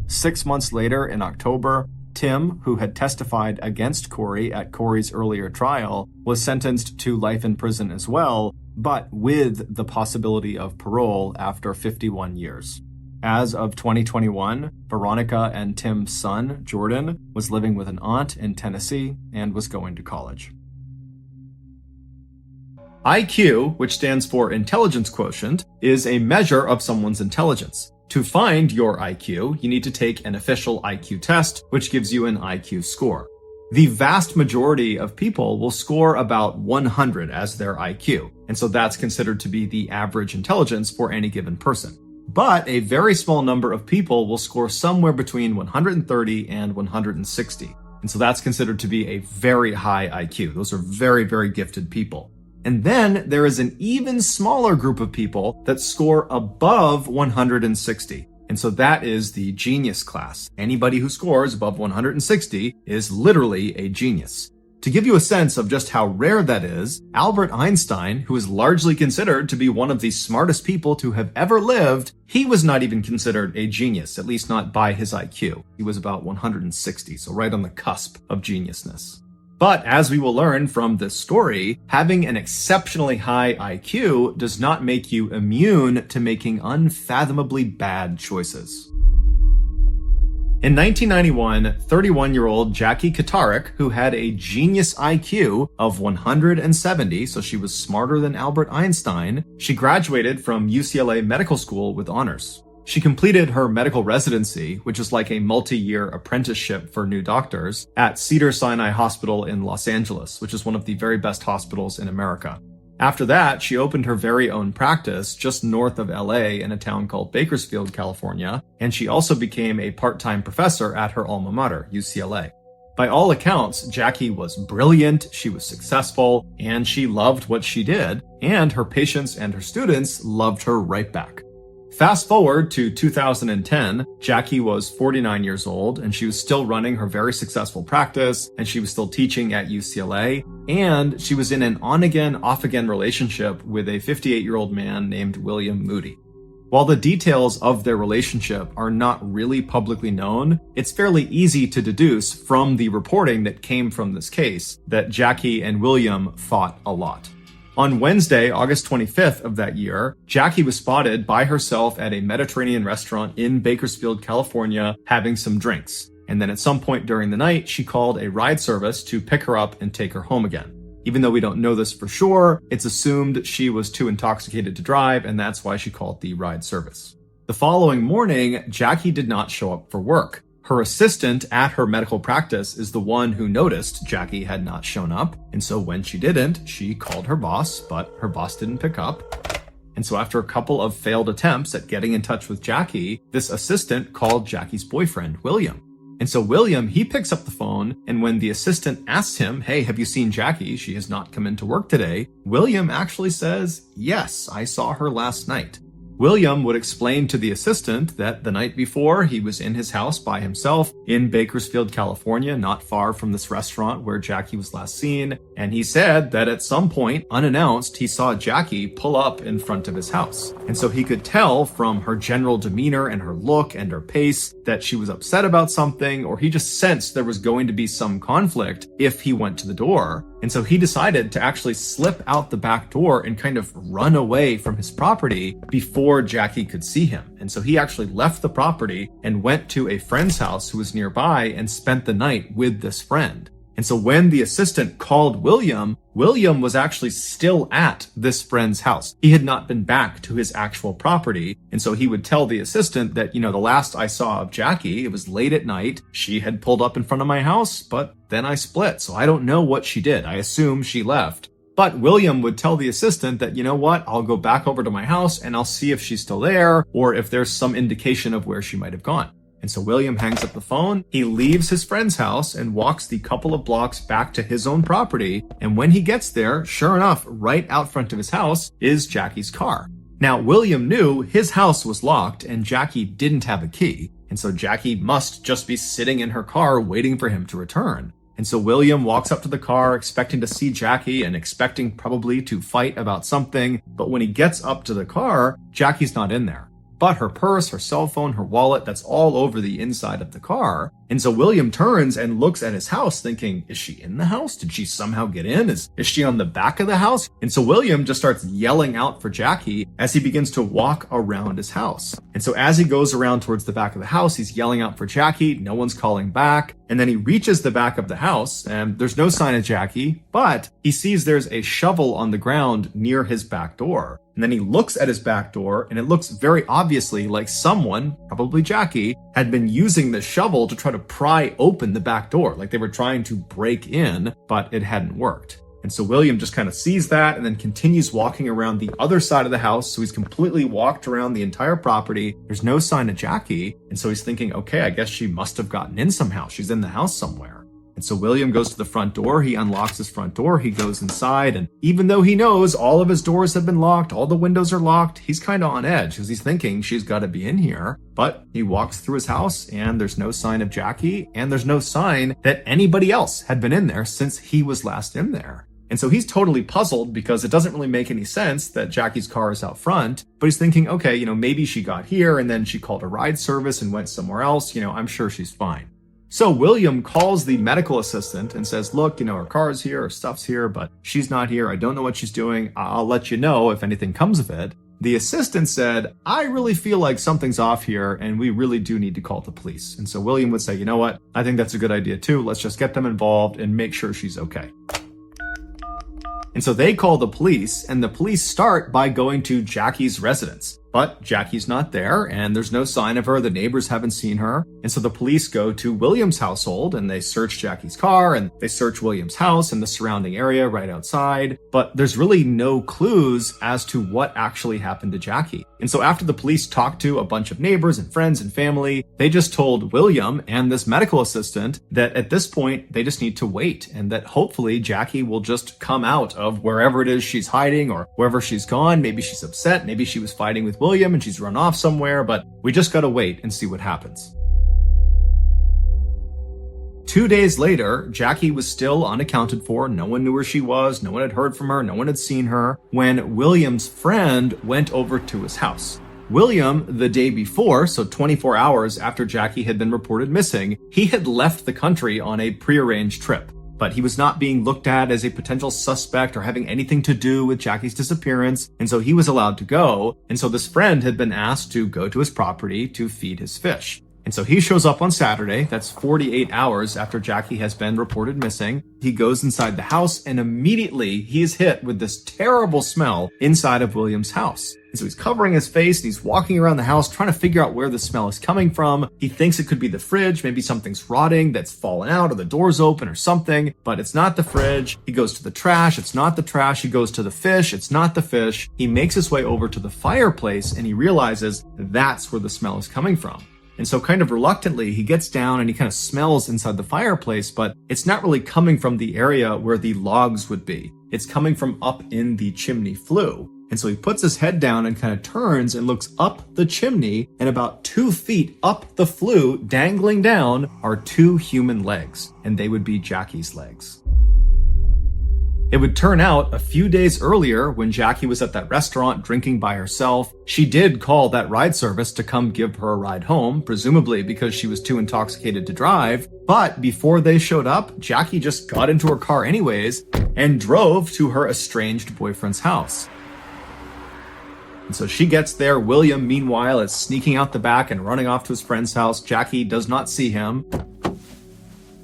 [SPEAKER 1] 6 months later, in October, Tim, who had testified against Corey at Corey's earlier trial, was sentenced to life in prison as well, but with the possibility of parole after 51 years. As of 2021, Veronica and Tim's son, Jordan, was living with an aunt in Tennessee and was going to college. IQ, which stands for intelligence quotient, is a measure of someone's intelligence. To find your IQ, you need to take an official IQ test, which gives you an IQ score. The vast majority of people will score about 100 as their IQ, and so that's considered to be the average intelligence for any given person. But a very small number of people will score somewhere between 130 and 160. And so that's considered to be a very high IQ. Those are very, very gifted people. And then there is an even smaller group of people that score above 160. And so that is the genius class. Anybody who scores above 160 is literally a genius. To give you a sense of just how rare that is, Albert Einstein, who is largely considered to be one of the smartest people to have ever lived, he was not even considered a genius, at least not by his IQ. He was about 160, so right on the cusp of geniusness. But as we will learn from this story, having an exceptionally high IQ does not make you immune to making unfathomably bad choices. In 1991, 31-year-old Jackie Katarik, who had a genius IQ of 170, so she was smarter than Albert Einstein, she graduated from UCLA Medical School with honors. She completed her medical residency, which is like a multi-year apprenticeship for new doctors, at Cedars-Sinai Hospital in Los Angeles, which is one of the very best hospitals in America. After that, she opened her very own practice just north of LA in a town called Bakersfield, California, and she also became a part-time professor at her alma mater, UCLA. By all accounts, Jackie was brilliant, she was successful, and she loved what she did, and her patients and her students loved her right back. Fast forward to 2010, Jackie was 49 years old, and she was still running her very successful practice, and she was still teaching at UCLA, and she was in an on-again, off-again relationship with a 58-year-old man named William Moody. While the details of their relationship are not really publicly known, it's fairly easy to deduce from the reporting that came from this case that Jackie and William fought a lot. On Wednesday, August 25th of that year, Jackie was spotted by herself at a Mediterranean restaurant in Bakersfield, California, having some drinks. And then at some point during the night, she called a ride service to pick her up and take her home again. Even though we don't know this for sure, it's assumed she was too intoxicated to drive, and that's why she called the ride service. The following morning, Jackie did not show up for work. Her assistant at her medical practice is the one who noticed Jackie had not shown up, and so when she didn't, she called her boss, but her boss didn't pick up. And so after a couple of failed attempts at getting in touch with Jackie, this assistant called Jackie's boyfriend, William. And so William, he picks up the phone, and when the assistant asks him, hey, have you seen Jackie? She has not come into work today. William actually says, yes, I saw her last night. William would explain to the assistant that the night before he was in his house by himself in Bakersfield, California, not far from this restaurant where Jackie was last seen. And he said that at some point, unannounced, he saw Jackie pull up in front of his house. And so he could tell from her general demeanor and her look and her pace that she was upset about something, or he just sensed there was going to be some conflict if he went to the door. And so he decided to actually slip out the back door and kind of run away from his property before Jackie could see him. And so he actually left the property and went to a friend's house who was nearby and spent the night with this friend. And so when the assistant called William, William was actually still at this friend's house. He had not been back to his actual property. And so he would tell the assistant that, the last I saw of Jackie, it was late at night. She had pulled up in front of my house, but then I split. So I don't know what she did. I assume she left. But William would tell the assistant that, I'll go back over to my house and I'll see if she's still there or if there's some indication of where she might have gone. And so William hangs up the phone, he leaves his friend's house and walks the couple of blocks back to his own property. And when he gets there, sure enough, right out front of his house is Jackie's car. Now, William knew his house was locked and Jackie didn't have a key. And so Jackie must just be sitting in her car waiting for him to return. And so William walks up to the car expecting to see Jackie and expecting probably to fight about something. But when he gets up to the car, Jackie's not in there. But her purse, her cell phone, her wallet, that's all over the inside of the car. And so William turns and looks at his house thinking, is she in the house? Did she somehow get in? Is she on the back of the house? And so William just starts yelling out for Jackie as he begins to walk around his house. And so as he goes around towards the back of the house, he's yelling out for Jackie. No one's calling back. And then he reaches the back of the house and there's no sign of Jackie, but he sees there's a shovel on the ground near his back door. And then he looks at his back door and it looks very obviously like someone, probably Jackie, had been using the shovel to try to pry open the back door. Like they were trying to break in, but it hadn't worked. And so William just kind of sees that and then continues walking around the other side of the house. So he's completely walked around the entire property. There's no sign of Jackie. And so he's thinking, okay, I guess she must have gotten in somehow. She's in the house somewhere. And so William goes to the front door, he unlocks his front door, he goes inside, and even though he knows all of his doors have been locked, all the windows are locked, he's kind of on edge because he's thinking she's got to be in here. But he walks through his house and there's no sign of Jackie, and there's no sign that anybody else had been in there since he was last in there. And so he's totally puzzled because it doesn't really make any sense that Jackie's car is out front, but he's thinking, okay, maybe she got here and then she called a ride service and went somewhere else, I'm sure she's fine. So William calls the medical assistant and says, look, her car's here, her stuff's here, but she's not here. I don't know what she's doing. I'll let you know if anything comes of it. The assistant said, I really feel like something's off here and we really do need to call the police. And so William would say, you know what? I think that's a good idea too. Let's just get them involved and make sure she's okay. And so they call the police, and the police start by going to Jackie's residence. But Jackie's not there, and there's no sign of her. The neighbors haven't seen her. And so the police go to William's household, and they search Jackie's car, and they search William's house and the surrounding area right outside. But there's really no clues as to what actually happened to Jackie. And so after the police talked to a bunch of neighbors and friends and family, they just told William and this medical assistant that at this point, they just need to wait, and that hopefully Jackie will just come out of wherever it is she's hiding or wherever she's gone. Maybe she's upset. Maybe she was fighting with William and she's run off somewhere, but we just gotta wait and see what happens. 2 days later, Jackie was still unaccounted for. No one knew where she was. No one had heard from her. No one had seen her when William's friend went over to his house. William, the day before, so 24 hours after Jackie had been reported missing, he had left the country on a prearranged trip. But he was not being looked at as a potential suspect or having anything to do with Jackie's disappearance, and so he was allowed to go. And so this friend had been asked to go to his property to feed his fish. And so he shows up on Saturday, that's 48 hours after Jackie has been reported missing. He goes inside the house, and immediately he is hit with this terrible smell inside of William's house. And so he's covering his face and he's walking around the house trying to figure out where the smell is coming from. He thinks it could be the fridge. Maybe something's rotting that's fallen out or the door's open or something, but it's not the fridge. He goes to the trash. It's not the trash. He goes to the fish. It's not the fish. He makes his way over to the fireplace and he realizes that's where the smell is coming from. And so kind of reluctantly, he gets down and he kind of smells inside the fireplace, but it's not really coming from the area where the logs would be. It's coming from up in the chimney flue. And so he puts his head down and kind of turns and looks up the chimney, and about 2 feet up the flue, dangling down, are 2 human legs, and they would be Jackie's legs. It would turn out a few days earlier, when Jackie was at that restaurant drinking by herself, she did call that ride service to come give her a ride home, presumably because she was too intoxicated to drive. But before they showed up, Jackie just got into her car anyways and drove to her estranged boyfriend's house. And so she gets there. William, meanwhile, is sneaking out the back and running off to his friend's house. Jackie does not see him.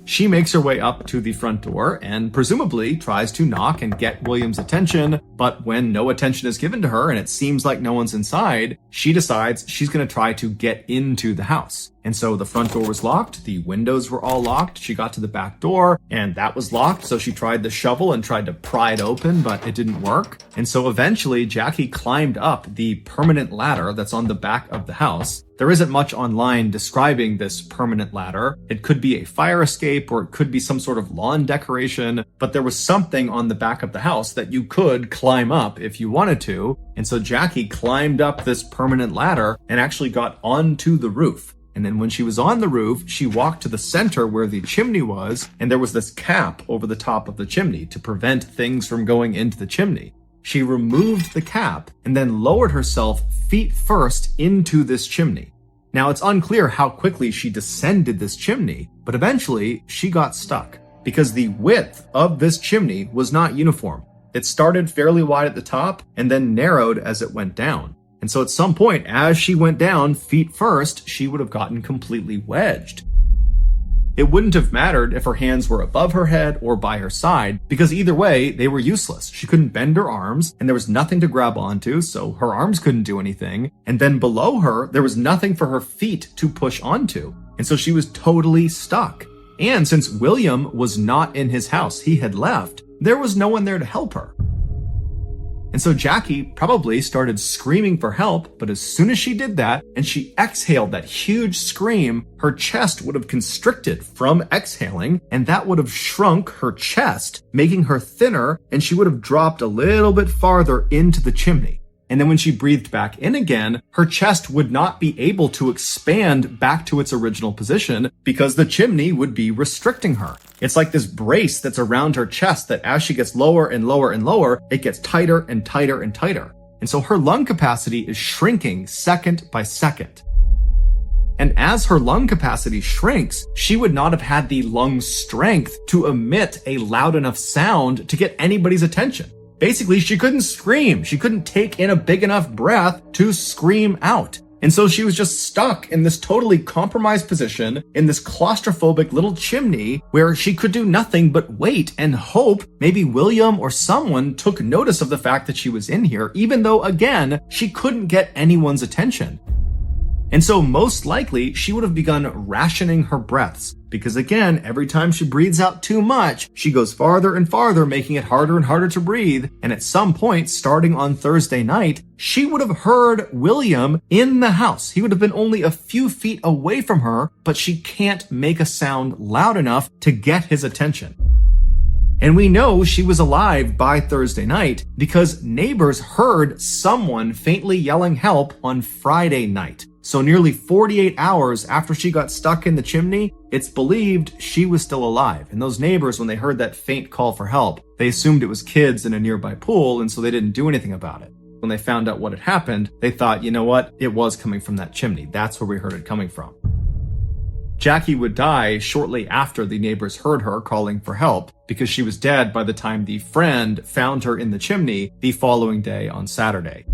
[SPEAKER 1] She makes her way up to the front door and presumably tries to knock and get William's attention, but when no attention is given to her and it seems like no one's inside, she decides she's going to try to get into the house. And so the front door was locked, the windows were all locked, she got to the back door, and that was locked, so she tried the shovel and tried to pry it open, but it didn't work. And so eventually, Jackie climbed up the permanent ladder that's on the back of the house. There isn't much online describing this permanent ladder. It could be a fire escape or it could be some sort of lawn decoration, but there was something on the back of the house that you could climb up if you wanted to. And so Jackie climbed up this permanent ladder and actually got onto the roof. And then when she was on the roof, she walked to the center where the chimney was, and there was this cap over the top of the chimney to prevent things from going into the chimney. She removed the cap and then lowered herself feet first into this chimney. Now, it's unclear how quickly she descended this chimney, but eventually she got stuck because the width of this chimney was not uniform. It started fairly wide at the top and then narrowed as it went down. And so at some point, as she went down feet first, she would have gotten completely wedged. It wouldn't have mattered if her hands were above her head or by her side, because either way, they were useless. She couldn't bend her arms, and there was nothing to grab onto, so her arms couldn't do anything. And then below her, there was nothing for her feet to push onto. And so she was totally stuck. And since William was not in his house, he had left, there was no one there to help her. And so Jackie probably started screaming for help, but as soon as she did that, and she exhaled that huge scream, her chest would have constricted from exhaling, and that would have shrunk her chest, making her thinner, and she would have dropped a little bit farther into the chimney. And then when she breathed back in again, her chest would not be able to expand back to its original position because the chimney would be restricting her. It's like this brace that's around her chest that as she gets lower and lower and lower, it gets tighter and tighter and tighter. And so her lung capacity is shrinking second by second. And as her lung capacity shrinks, she would not have had the lung strength to emit a loud enough sound to get anybody's attention. Basically, she couldn't scream. She couldn't take in a big enough breath to scream out. And so she was just stuck in this totally compromised position in this claustrophobic little chimney where she could do nothing but wait and hope maybe William or someone took notice of the fact that she was in here, even though, again, she couldn't get anyone's attention. And so most likely she would have begun rationing her breaths because, again, every time she breathes out too much, she goes farther and farther, making it harder and harder to breathe. And at some point, starting on Thursday night, she would have heard William in the house. He would have been only a few feet away from her, but she can't make a sound loud enough to get his attention. And we know she was alive by Thursday night because neighbors heard someone faintly yelling help on Friday night. So nearly 48 hours after she got stuck in the chimney, it's believed she was still alive. And those neighbors, when they heard that faint call for help, they assumed it was kids in a nearby pool, and so they didn't do anything about it. When they found out what had happened, they thought, you know what? It was coming from that chimney. That's where we heard it coming from. Jackie would die shortly after the neighbors heard her calling for help because she was dead by the time the friend found her in the chimney the following day on Saturday.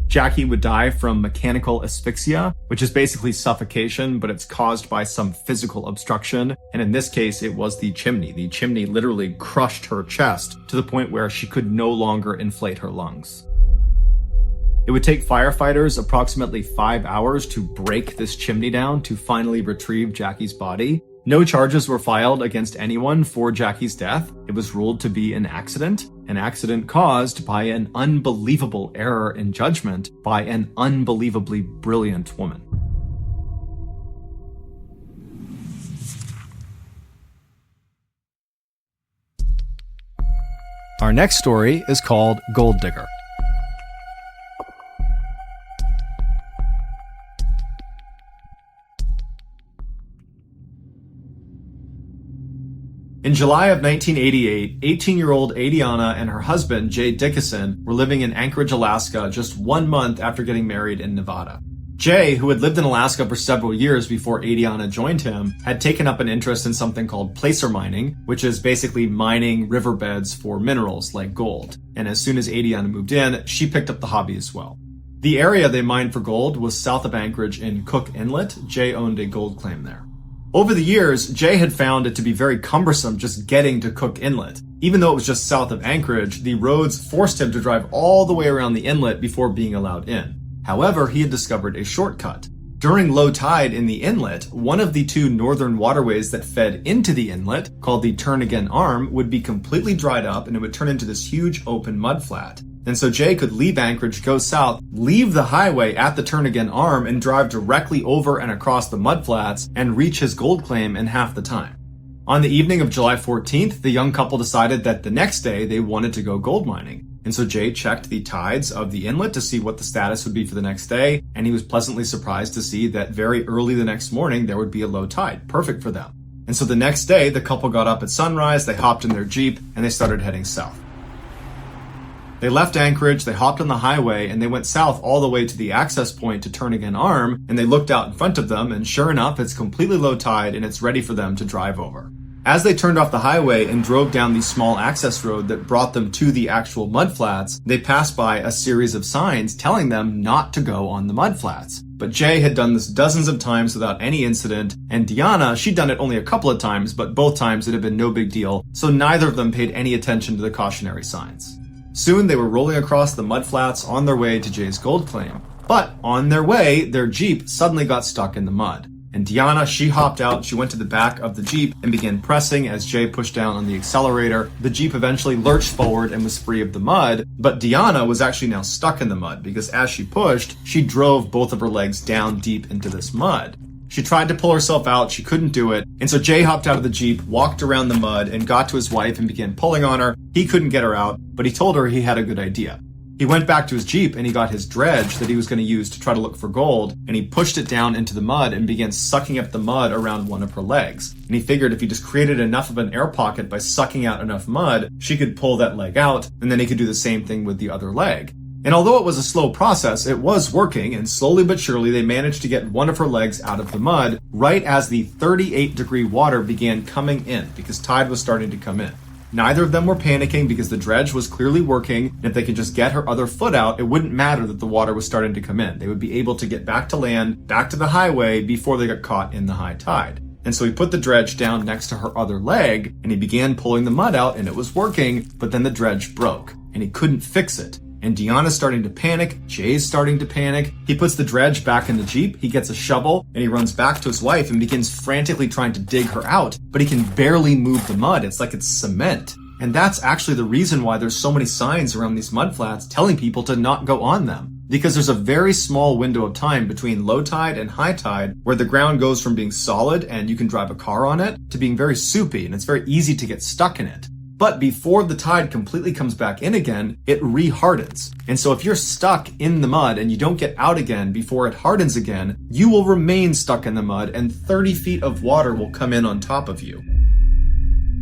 [SPEAKER 1] Jackie would die from mechanical asphyxia, which is basically suffocation, but it's caused by some physical obstruction. And in this case, it was the chimney. The chimney literally crushed her chest to the point where she could no longer inflate her lungs. It would take firefighters approximately 5 hours to break this chimney down to finally retrieve Jackie's body. No charges were filed against anyone for Jackie's death. It was ruled to be an accident caused by an unbelievable error in judgment by an unbelievably brilliant woman. Our next story is called Gold Digger. In July of 1988, 18-year-old Adriana and her husband, Jay Dickinson, were living in Anchorage, Alaska, just 1 month after getting married in Nevada. Jay, who had lived in Alaska for several years before Adriana joined him, had taken up an interest in something called placer mining, which is basically mining riverbeds for minerals like gold. And as soon as Adriana moved in, she picked up the hobby as well. The area they mined for gold was south of Anchorage in Cook Inlet. Jay owned a gold claim there. Over the years, Jay had found it to be very cumbersome just getting to Cook Inlet. Even though it was just south of Anchorage, the roads forced him to drive all the way around the inlet before being allowed in. However, he had discovered a shortcut. During low tide in the inlet, one of the two northern waterways that fed into the inlet, called the Turnagain Arm, would be completely dried up and it would turn into this huge open mudflat. And so Jay could leave Anchorage, go south, leave the highway at the Turnagain Arm, and drive directly over and across the mudflats and reach his gold claim in half the time. On the evening of July 14th, the young couple decided that the next day they wanted to go gold mining. And so Jay checked the tides of the inlet to see what the status would be for the next day, and he was pleasantly surprised to see that very early the next morning there would be a low tide, perfect for them. And so the next day, the couple got up at sunrise, they hopped in their Jeep, and they started heading south. They left Anchorage, they hopped on the highway, and they went south all the way to the access point to Turnagain Arm, and they looked out in front of them, and sure enough, it's completely low tide and it's ready for them to drive over. As they turned off the highway and drove down the small access road that brought them to the actual mudflats, they passed by a series of signs telling them not to go on the mudflats. But Jay had done this dozens of times without any incident, and Diana, she'd done it only a couple of times, but both times it had been no big deal, so neither of them paid any attention to the cautionary signs. Soon they were rolling across the mudflats on their way to Jay's gold claim. But on their way, their Jeep suddenly got stuck in the mud. And Diana, she hopped out, she went to the back of the Jeep and began pressing as Jay pushed down on the accelerator. The Jeep eventually lurched forward and was free of the mud, but Diana was actually now stuck in the mud because as she pushed, she drove both of her legs down deep into this mud. She tried to pull herself out, she couldn't do it, and so Jay hopped out of the Jeep, walked around the mud, and got to his wife and began pulling on her. He couldn't get her out, but he told her he had a good idea. He went back to his Jeep and he got his dredge that he was going to use to try to look for gold, and he pushed it down into the mud and began sucking up the mud around one of her legs. And he figured if he just created enough of an air pocket by sucking out enough mud, she could pull that leg out, and then he could do the same thing with the other leg. And although it was a slow process, it was working, and slowly but surely they managed to get one of her legs out of the mud right as the 38-degree water began coming in, because tide was starting to come in. Neither of them were panicking because the dredge was clearly working, and if they could just get her other foot out, it wouldn't matter that the water was starting to come in. They would be able to get back to land, back to the highway before they got caught in the high tide. And so he put the dredge down next to her other leg, and he began pulling the mud out, and it was working, but then the dredge broke, and he couldn't fix it. And Deanna's starting to panic, Jay's starting to panic. He puts the dredge back in the Jeep, he gets a shovel, and he runs back to his wife and begins frantically trying to dig her out, but he can barely move the mud. It's like it's cement. And that's actually the reason why there's so many signs around these mudflats telling people to not go on them. Because there's a very small window of time between low tide and high tide where the ground goes from being solid and you can drive a car on it to being very soupy, and it's very easy to get stuck in it. But before the tide completely comes back in again, it re-hardens. And so if you're stuck in the mud and you don't get out again before it hardens again, you will remain stuck in the mud and 30 feet of water will come in on top of you.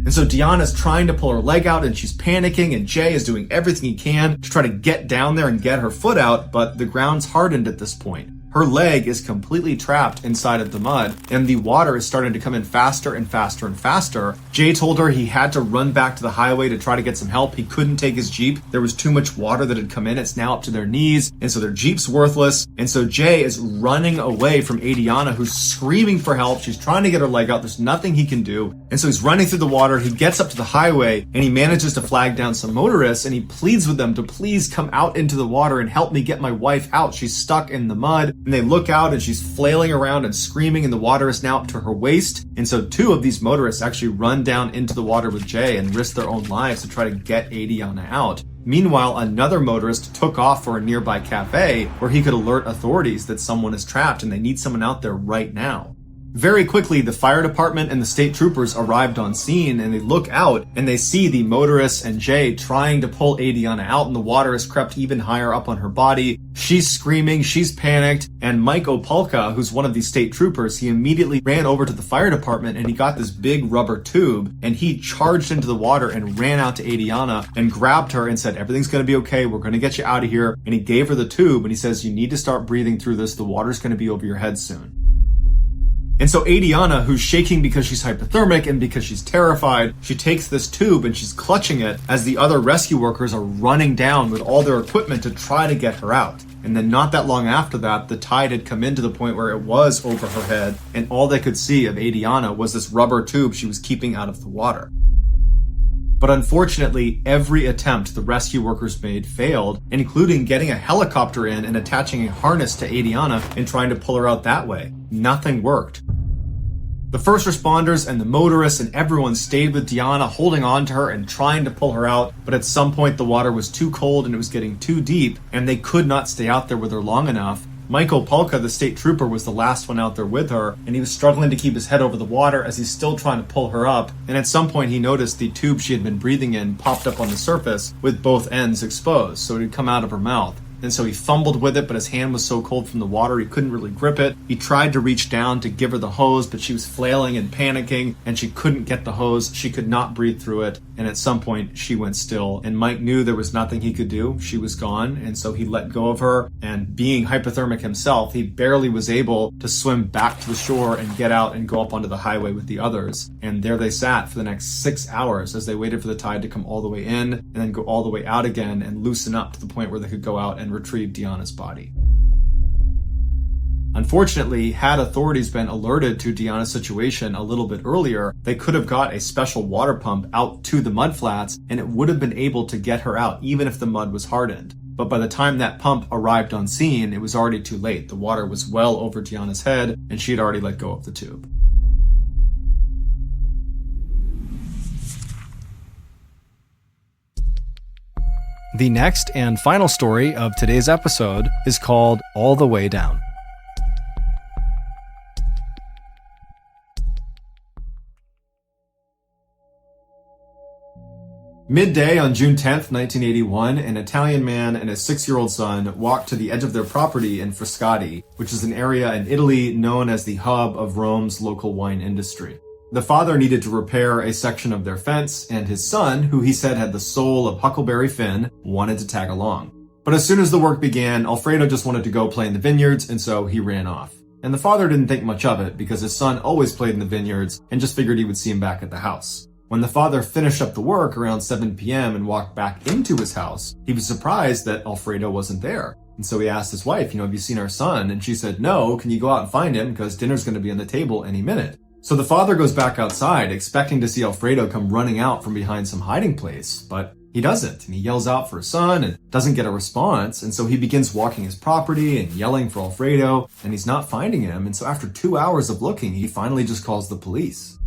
[SPEAKER 1] And so Deanna's trying to pull her leg out and she's panicking, and Jay is doing everything he can to try to get down there and get her foot out, but the ground's hardened at this point. Her leg is completely trapped inside of the mud, and the water is starting to come in faster and faster and faster. Jay told her he had to run back to the highway to try to get some help. He couldn't take his Jeep. There was too much water that had come in. It's now up to their knees, and so their Jeep's worthless. And so Jay is running away from Adriana, who's screaming for help. She's trying to get her leg out. There's nothing he can do. And so he's running through the water. He gets up to the highway, and he manages to flag down some motorists, and he pleads with them to please come out into the water and help me get my wife out. She's stuck in the mud. And they look out and she's flailing around and screaming, and the water is now up to her waist. And so two of these motorists actually run down into the water with Jay and risk their own lives to try to get Adriana out. Meanwhile, another motorist took off for a nearby cafe where he could alert authorities that someone is trapped and they need someone out there right now. Very quickly, the fire department and the state troopers arrived on scene, and they look out and they see the motorists and Jay trying to pull Adriana out, and the water has crept even higher up on her body. She's screaming, she's panicked, and Mike Opalka, who's one of these state troopers, he immediately ran over to the fire department and he got this big rubber tube, and he charged into the water and ran out to Adriana and grabbed her and said, "Everything's going to be okay. We're going to get you out of here." And he gave her the tube and he says, "You need to start breathing through this. The water's going to be over your head soon." And so Adriana, who's shaking because she's hypothermic and because she's terrified, she takes this tube and she's clutching it as the other rescue workers are running down with all their equipment to try to get her out. And then not that long after that, the tide had come in to the point where it was over her head, and all they could see of Adriana was this rubber tube she was keeping out of the water. But unfortunately, every attempt the rescue workers made failed, including getting a helicopter in and attaching a harness to Adriana and trying to pull her out that way. Nothing worked. The first responders and the motorists and everyone stayed with Deanna, holding on to her and trying to pull her out, but at some point the water was too cold and it was getting too deep, and they could not stay out there with her long enough. Michael Polka, the state trooper, was the last one out there with her, and he was struggling to keep his head over the water as he's still trying to pull her up, and at some point he noticed the tube she had been breathing in popped up on the surface with both ends exposed, so it had come out of her mouth. And so he fumbled with it, but his hand was so cold from the water he couldn't really grip it. He tried to reach down to give her the hose, but she was flailing and panicking, and she couldn't get the hose. She could not breathe through it, and at some point she went still. And Mike knew there was nothing he could do. She was gone, and so he let go of her, and being hypothermic himself, he barely was able to swim back to the shore and get out and go up onto the highway with the others. And there they sat for the next 6 hours as they waited for the tide to come all the way in and then go all the way out again and loosen up to the point where they could go out and retrieve Deanna's body. Unfortunately, had authorities been alerted to Deanna's situation a little bit earlier, they could have got a special water pump out to the mudflats, and it would have been able to get her out even if the mud was hardened. But by the time that pump arrived on scene, it was already too late. The water was well over Deanna's head, and she had already let go of the tube.
[SPEAKER 2] The next and final story of today's episode is called All the Way Down.
[SPEAKER 1] Midday on June 10th, 1981, an Italian man and his 6-year-old son walked to the edge of their property in Frascati, which is an area in Italy known as the hub of Rome's local wine industry. The father needed to repair a section of their fence, and his son, who he said had the soul of Huckleberry Finn, wanted to tag along. But as soon as the work began, Alfredo just wanted to go play in the vineyards, and so he ran off. And the father didn't think much of it because his son always played in the vineyards and just figured he would see him back at the house. When the father finished up the work around 7 p.m. and walked back into his house, he was surprised that Alfredo wasn't there. And so he asked his wife, have you seen our son? And she said, no, can you go out and find him because dinner's going to be on the table any minute. So the father goes back outside, expecting to see Alfredo come running out from behind some hiding place, but he doesn't, and he yells out for his son and doesn't get a response, and so he begins walking his property and yelling for Alfredo, and he's not finding him, and so after 2 hours of looking, he finally just calls the police.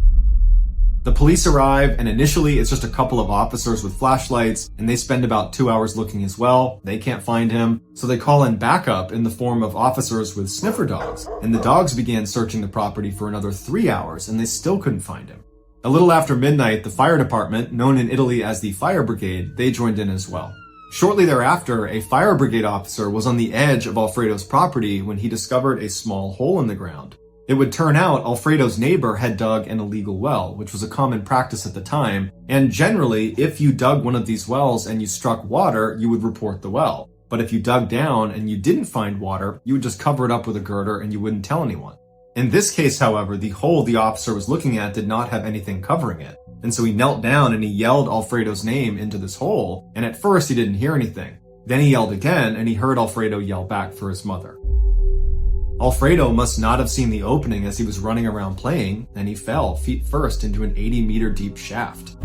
[SPEAKER 1] The police arrive, and initially it's just a couple of officers with flashlights, and they spend about 2 hours looking as well. They can't find him, so they call in backup in the form of officers with sniffer dogs, and the dogs began searching the property for another 3 hours, and they still couldn't find him. A little after midnight, the fire department, known in Italy as the fire brigade, they joined in as well. Shortly thereafter, a fire brigade officer was on the edge of Alfredo's property when he discovered a small hole in the ground. It would turn out Alfredo's neighbor had dug an illegal well, which was a common practice at the time, and generally, if you dug one of these wells and you struck water, you would report the well. But if you dug down and you didn't find water, you would just cover it up with a girder and you wouldn't tell anyone. In this case, however, the hole the officer was looking at did not have anything covering it. And so he knelt down and he yelled Alfredo's name into this hole, and at first he didn't hear anything. Then he yelled again and he heard Alfredo yell back for his mother. Alfredo must not have seen the opening as he was running around playing, and he fell feet first into an 80-meter deep shaft.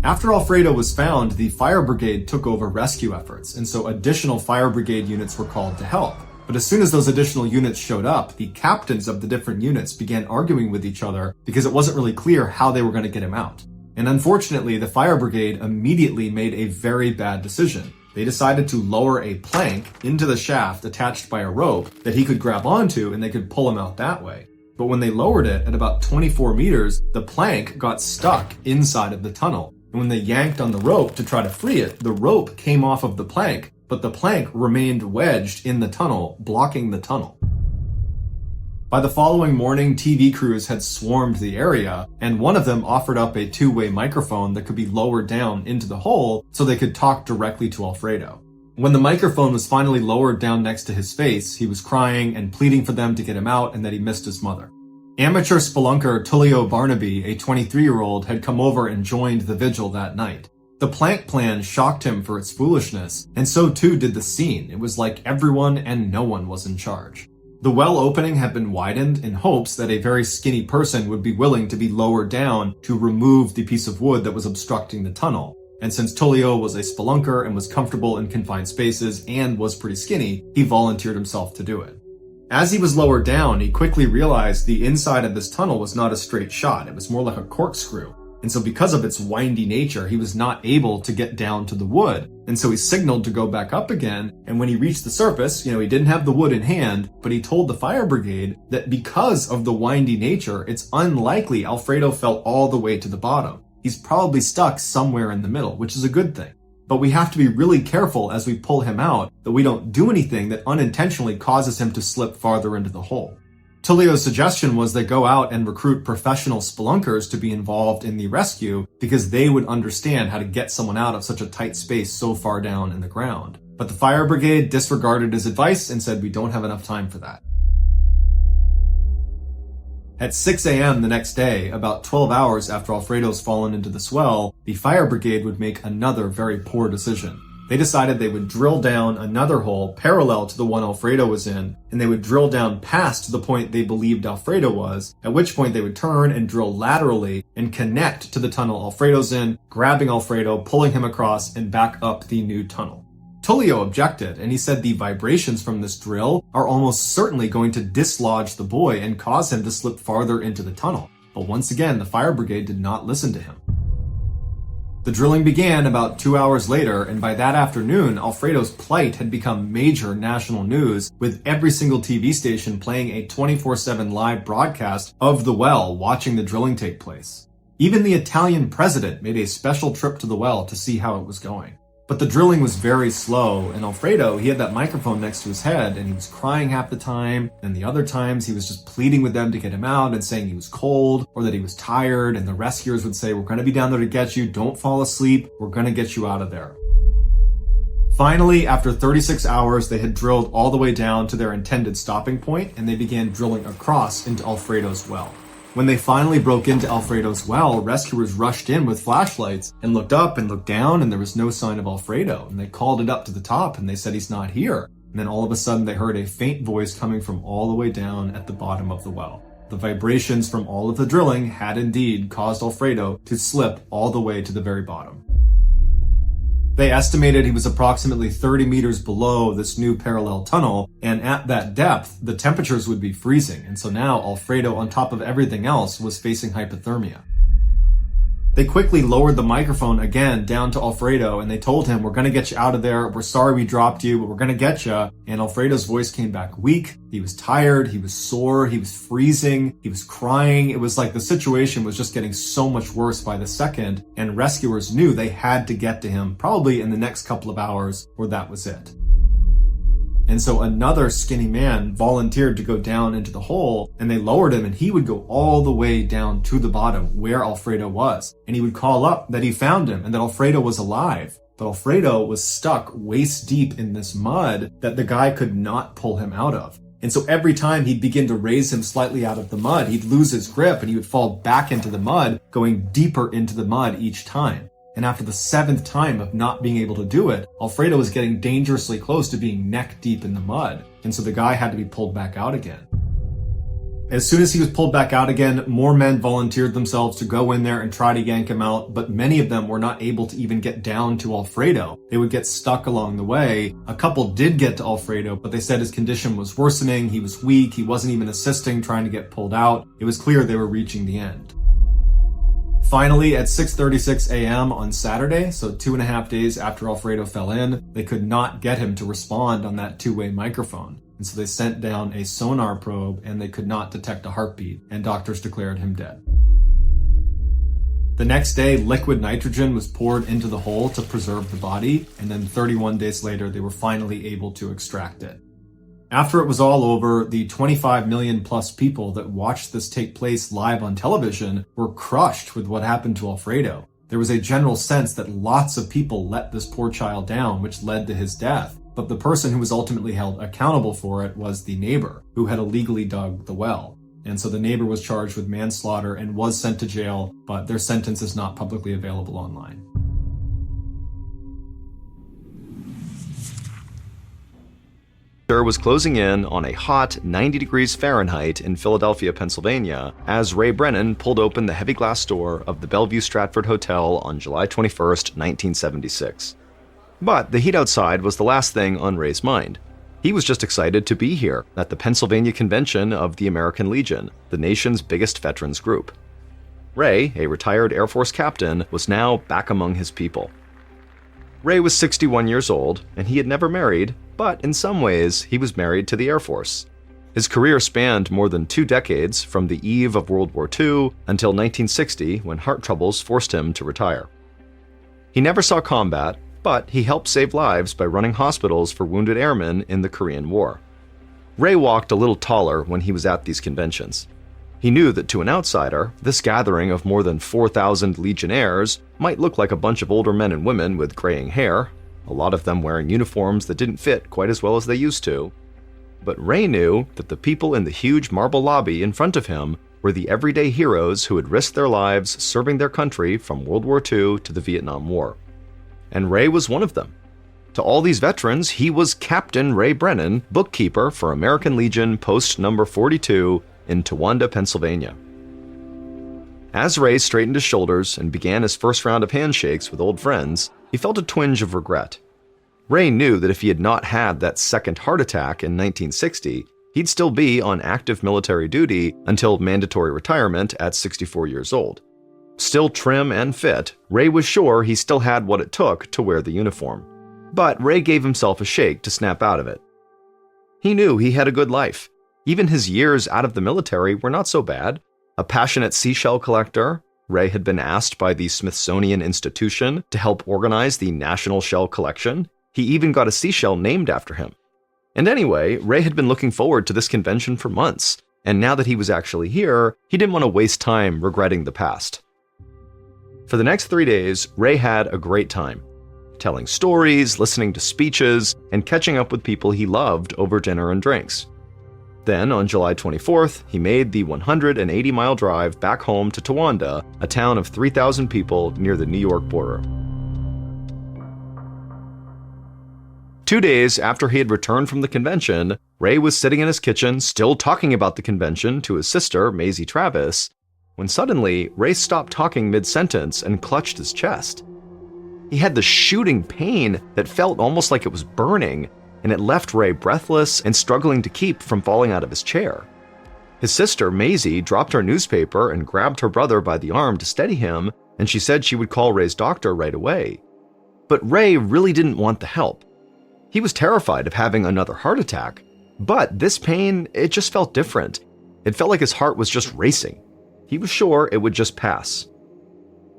[SPEAKER 1] After Alfredo was found, the fire brigade took over rescue efforts, and so additional fire brigade units were called to help. But as soon as those additional units showed up, the captains of the different units began arguing with each other because it wasn't really clear how they were going to get him out. And unfortunately, the fire brigade immediately made a very bad decision. They decided to lower a plank into the shaft attached by a rope that he could grab onto and they could pull him out that way. But when they lowered it at about 24 meters, the plank got stuck inside of the tunnel. And when they yanked on the rope to try to free it, the rope came off of the plank, but the plank remained wedged in the tunnel, blocking the tunnel. By the following morning, TV crews had swarmed the area, and one of them offered up a two-way microphone that could be lowered down into the hole so they could talk directly to Alfredo. When the microphone was finally lowered down next to his face, he was crying and pleading for them to get him out and that he missed his mother. Amateur spelunker Tullio Barnaby, a 23-year-old, had come over and joined the vigil that night. The plank plan shocked him for its foolishness, and so too did the scene. It was like everyone and no one was in charge. The well opening had been widened in hopes that a very skinny person would be willing to be lowered down to remove the piece of wood that was obstructing the tunnel. And since Tullio was a spelunker and was comfortable in confined spaces and was pretty skinny, he volunteered himself to do it. As he was lowered down, he quickly realized the inside of this tunnel was not a straight shot. It was more like a corkscrew. And so because of its windy nature, he was not able to get down to the wood. And so he signaled to go back up again. And when he reached the surface, he didn't have the wood in hand, but he told the fire brigade that because of the windy nature, it's unlikely Alfredo fell all the way to the bottom. He's probably stuck somewhere in the middle, which is a good thing. But we have to be really careful as we pull him out that we don't do anything that unintentionally causes him to slip farther into the hole. Tullio's suggestion was they go out and recruit professional spelunkers to be involved in the rescue because they would understand how to get someone out of such a tight space so far down in the ground. But the fire brigade disregarded his advice and said we don't have enough time for that. At 6 a.m. the next day, about 12 hours after Alfredo's fallen into the swell, the fire brigade would make another very poor decision. They decided they would drill down another hole parallel to the one Alfredo was in, and they would drill down past the point they believed Alfredo was, at which point they would turn and drill laterally and connect to the tunnel Alfredo's in, grabbing Alfredo, pulling him across, and back up the new tunnel. Tullio objected, and he said the vibrations from this drill are almost certainly going to dislodge the boy and cause him to slip farther into the tunnel. But once again, the fire brigade did not listen to him. The drilling began about 2 hours later, and by that afternoon, Alfredo's plight had become major national news, with every single TV station playing a 24/7 live broadcast of the well, watching the drilling take place. Even the Italian president made a special trip to the well to see how it was going. But the drilling was very slow, and Alfredo, he had that microphone next to his head, and he was crying half the time, and the other times he was just pleading with them to get him out and saying he was cold, or that he was tired, and the rescuers would say, we're gonna be down there to get you, don't fall asleep, we're gonna get you out of there. Finally, after 36 hours, they had drilled all the way down to their intended stopping point, and they began drilling across into Alfredo's well. When they finally broke into Alfredo's well, rescuers rushed in with flashlights and looked up and looked down, and there was no sign of Alfredo. And they called it up to the top and they said he's not here. And then all of a sudden they heard a faint voice coming from all the way down at the bottom of the well. The vibrations from all of the drilling had indeed caused Alfredo to slip all the way to the very bottom. They estimated he was approximately 30 meters below this new parallel tunnel, and at that depth, the temperatures would be freezing, and so now Alfredo, on top of everything else, was facing hypothermia. They quickly lowered the microphone again down to Alfredo, and they told him, "We're gonna get you out of there. We're sorry we dropped you, but we're gonna get you." And Alfredo's voice came back weak. He was tired. He was sore. He was freezing. He was crying. It was like the situation was just getting so much worse by the second, and rescuers knew they had to get to him probably in the next couple of hours, or that was it. And so another skinny man volunteered to go down into the hole, and they lowered him, and he would go all the way down to the bottom where Alfredo was. And he would call up that he found him and that Alfredo was alive. But Alfredo was stuck waist deep in this mud that the guy could not pull him out of. And so every time he'd begin to raise him slightly out of the mud, he'd lose his grip and he would fall back into the mud, going deeper into the mud each time. And after the 7th time of not being able to do it, Alfredo was getting dangerously close to being neck deep in the mud. And so the guy had to be pulled back out again. As soon as he was pulled back out again, more men volunteered themselves to go in there and try to yank him out, but many of them were not able to even get down to Alfredo. They would get stuck along the way. A couple did get to Alfredo, but they said his condition was worsening, he was weak, he wasn't even assisting trying to get pulled out. It was clear they were reaching the end. Finally, at 6:36 a.m. on Saturday, so 2.5 days after Alfredo fell in, they could not get him to respond on that two-way microphone. And so they sent down a sonar probe and they could not detect a heartbeat, and doctors declared him dead. The next day, liquid nitrogen was poured into the hole to preserve the body, and then 31 days later, they were finally able to extract it. After it was all over, the 25 million plus people that watched this take place live on television were crushed with what happened to Alfredo. There was a general sense that lots of people let this poor child down, which led to his death. But the person who was ultimately held accountable for it was the neighbor, who had illegally dug the well. And so the neighbor was charged with manslaughter and was sent to jail, but their sentence is not publicly available online.
[SPEAKER 3] Was closing in on a hot 90 degrees Fahrenheit in Philadelphia, Pennsylvania, as Ray Brennan pulled open the heavy glass door of the Bellevue Stratford Hotel on July 21st, 1976. But the heat outside was the last thing on Ray's mind. He was just excited to be here at the Pennsylvania Convention of the American Legion, the nation's biggest veterans group. Ray, a retired Air Force captain, was now back among his people. Ray was 61 years old, and he had never married, but in some ways, he was married to the Air Force. His career spanned more than 2 decades, from the eve of World War II until 1960, when heart troubles forced him to retire. He never saw combat, but he helped save lives by running hospitals for wounded airmen in the Korean War. Ray walked a little taller when he was at these conventions. He knew that to an outsider, this gathering of more than 4,000 Legionnaires might look like a bunch of older men and women with graying hair, a lot of them wearing uniforms that didn't fit quite as well as they used to. But Ray knew that the people in the huge marble lobby in front of him were the everyday heroes who had risked their lives serving their country from World War II to the Vietnam War. And Ray was one of them. To all these veterans, he was Captain Ray Brennan, bookkeeper for American Legion Post Number 42 in Towanda, Pennsylvania. As Ray straightened his shoulders and began his first round of handshakes with old friends, he felt a twinge of regret. Ray knew that if he had not had that second heart attack in 1960, he'd still be on active military duty until mandatory retirement at 64 years old. Still trim and fit, Ray was sure he still had what it took to wear the uniform. But Ray gave himself a shake to snap out of it. He knew he had a good life. Even his years out of the military were not so bad. A passionate seashell collector, Ray had been asked by the Smithsonian Institution to help organize the National Shell Collection. He even got a seashell named after him. And anyway, Ray had been looking forward to this convention for months, and now that he was actually here, he didn't want to waste time regretting the past. For the next 3 days, Ray had a great time, telling stories, listening to speeches, and catching up with people he loved over dinner and drinks. Then, on July 24th, he made the 180-mile drive back home to Towanda, a town of 3,000 people near the New York border. 2 days after he had returned from the convention, Ray was sitting in his kitchen, still talking about the convention to his sister, Maisie Travis, when suddenly, Ray stopped talking mid-sentence and clutched his chest. He had the shooting pain that felt almost like it was burning, and it left Ray breathless and struggling to keep from falling out of his chair. His sister, Maisie, dropped her newspaper and grabbed her brother by the arm to steady him, and she said she would call Ray's doctor right away. But Ray really didn't want the help. He was terrified of having another heart attack, but this pain, it just felt different. It felt like his heart was just racing. He was sure it would just pass.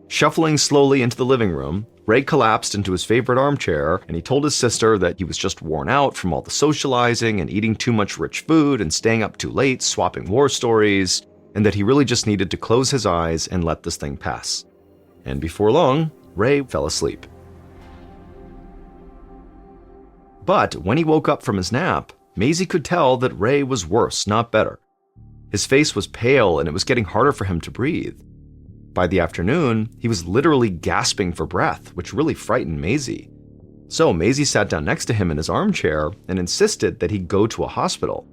[SPEAKER 3] Shuffling slowly into the living room, Ray collapsed into his favorite armchair, and he told his sister that he was just worn out from all the socializing and eating too much rich food and staying up too late swapping war stories, and that he really just needed to close his eyes and let this thing pass. And before long, Ray fell asleep. But when he woke up from his nap, Maisie could tell that Ray was worse, not better. His face was pale and it was getting harder for him to breathe. By the afternoon, he was literally gasping for breath, which really frightened Maisie. So Maisie sat down next to him in his armchair and insisted that he go to a hospital.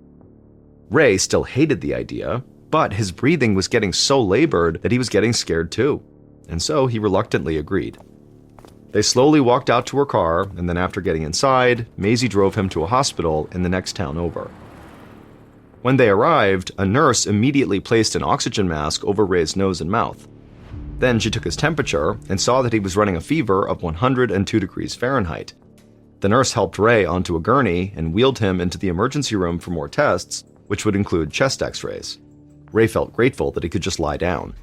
[SPEAKER 3] Ray still hated the idea, but his breathing was getting so labored that he was getting scared too, and so he reluctantly agreed. They slowly walked out to her car, and then after getting inside, Maisie drove him to a hospital in the next town over. When they arrived, a nurse immediately placed an oxygen mask over Ray's nose and mouth. Then she took his temperature and saw that he was running a fever of 102 degrees Fahrenheit. The nurse helped Ray onto a gurney and wheeled him into the emergency room for more tests, which would include chest x-rays. Ray felt grateful that he could just lie down.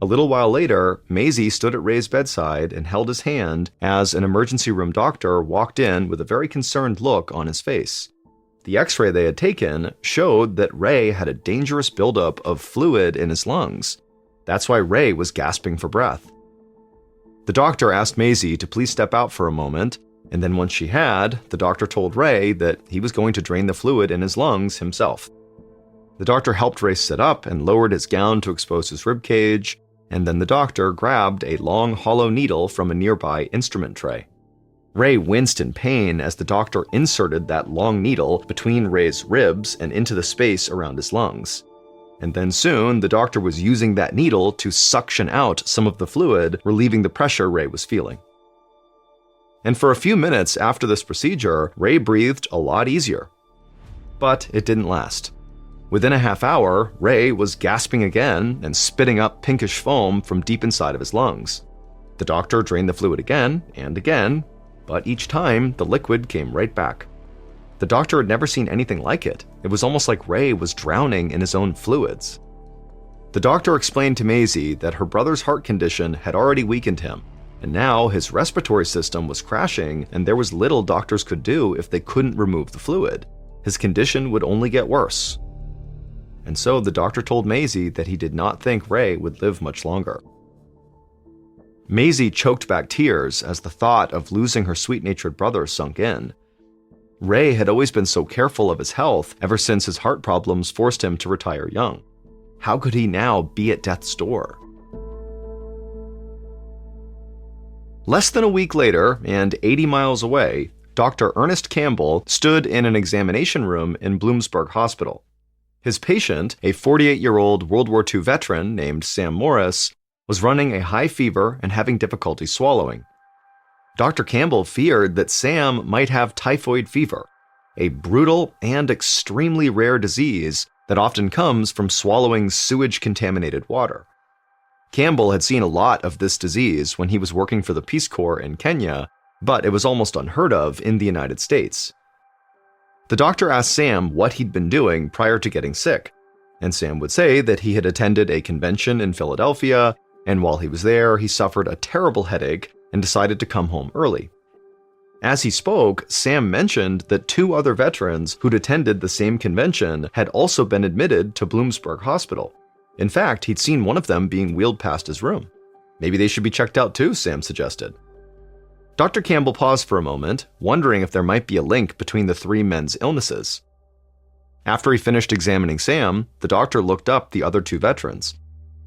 [SPEAKER 3] A little while later, Maisie stood at Ray's bedside and held his hand as an emergency room doctor walked in with a very concerned look on his face. The x-ray they had taken showed that Ray had a dangerous buildup of fluid in his lungs. That's why Ray was gasping for breath. The doctor asked Maisie to please step out for a moment, and then once she had, the doctor told Ray that he was going to drain the fluid in his lungs himself. The doctor helped Ray sit up and lowered his gown to expose his ribcage, and then the doctor grabbed a long hollow needle from a nearby instrument tray. Ray winced in pain as the doctor inserted that long needle between Ray's ribs and into the space around his lungs. And then soon, the doctor was using that needle to suction out some of the fluid, relieving the pressure Ray was feeling. And for a few minutes after this procedure, Ray breathed a lot easier. But it didn't last. Within a half hour, Ray was gasping again and spitting up pinkish foam from deep inside of his lungs. The doctor drained the fluid again and again, but each time the liquid came right back. The doctor had never seen anything like it. It was almost like Ray was drowning in his own fluids. The doctor explained to Maisie that her brother's heart condition had already weakened him, and now his respiratory system was crashing and there was little doctors could do if they couldn't remove the fluid. His condition would only get worse. And so the doctor told Maisie that he did not think Ray would live much longer. Maisie choked back tears as the thought of losing her sweet-natured brother sunk in. Ray had always been so careful of his health ever since his heart problems forced him to retire young. How could he now be at death's door? Less than a week later, and 80 miles away, Dr. Ernest Campbell stood in an examination room in Bloomsburg Hospital. His patient, a 48-year-old World War II veteran named Sam Morris, was running a high fever and having difficulty swallowing. Dr. Campbell feared that Sam might have typhoid fever, a brutal and extremely rare disease that often comes from swallowing sewage-contaminated water. Campbell had seen a lot of this disease when he was working for the Peace Corps in Kenya, but it was almost unheard of in the United States. The doctor asked Sam what he'd been doing prior to getting sick, and Sam would say that he had attended a convention in Philadelphia, and while he was there, he suffered a terrible headache and decided to come home early. As he spoke, Sam mentioned that 2 other veterans who'd attended the same convention had also been admitted to Bloomsburg Hospital. In fact, he'd seen one of them being wheeled past his room. Maybe they should be checked out too, Sam suggested. Dr. Campbell paused for a moment, wondering if there might be a link between the 3 men's illnesses. After he finished examining Sam, the doctor looked up the other two veterans.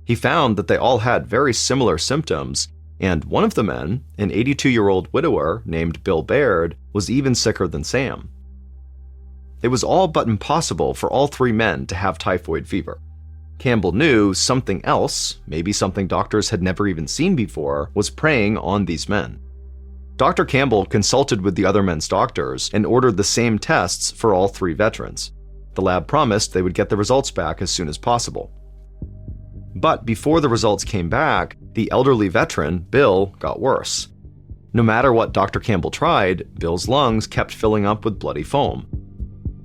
[SPEAKER 3] He found that they all had very similar symptoms, and one of the men, an 82-year-old widower named Bill Baird, was even sicker than Sam. It was all but impossible for all three men to have typhoid fever. Campbell knew something else, maybe something doctors had never even seen before, was preying on these men. Dr. Campbell consulted with the other men's doctors and ordered the same tests for all three veterans. The lab promised they would get the results back as soon as possible. But before the results came back, the elderly veteran, Bill, got worse. No matter what Dr. Campbell tried, Bill's lungs kept filling up with bloody foam.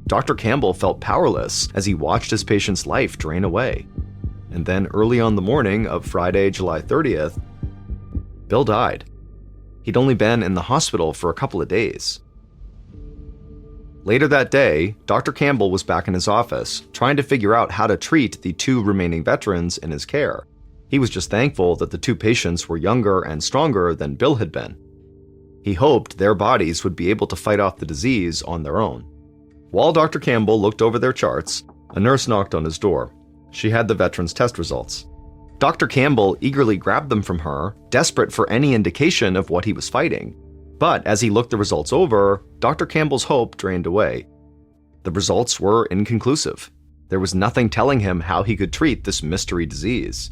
[SPEAKER 3] Dr. Campbell felt powerless as he watched his patient's life drain away. And then early on the morning of Friday, July 30th, Bill died. He'd only been in the hospital for a couple of days. Later that day, Dr. Campbell was back in his office, trying to figure out how to treat the two remaining veterans in his care. He was just thankful that the two patients were younger and stronger than Bill had been. He hoped their bodies would be able to fight off the disease on their own. While Dr. Campbell looked over their charts, a nurse knocked on his door. She had the veterans' test results. Dr. Campbell eagerly grabbed them from her, desperate for any indication of what he was fighting. But as he looked the results over, Dr. Campbell's hope drained away. The results were inconclusive. There was nothing telling him how he could treat this mystery disease.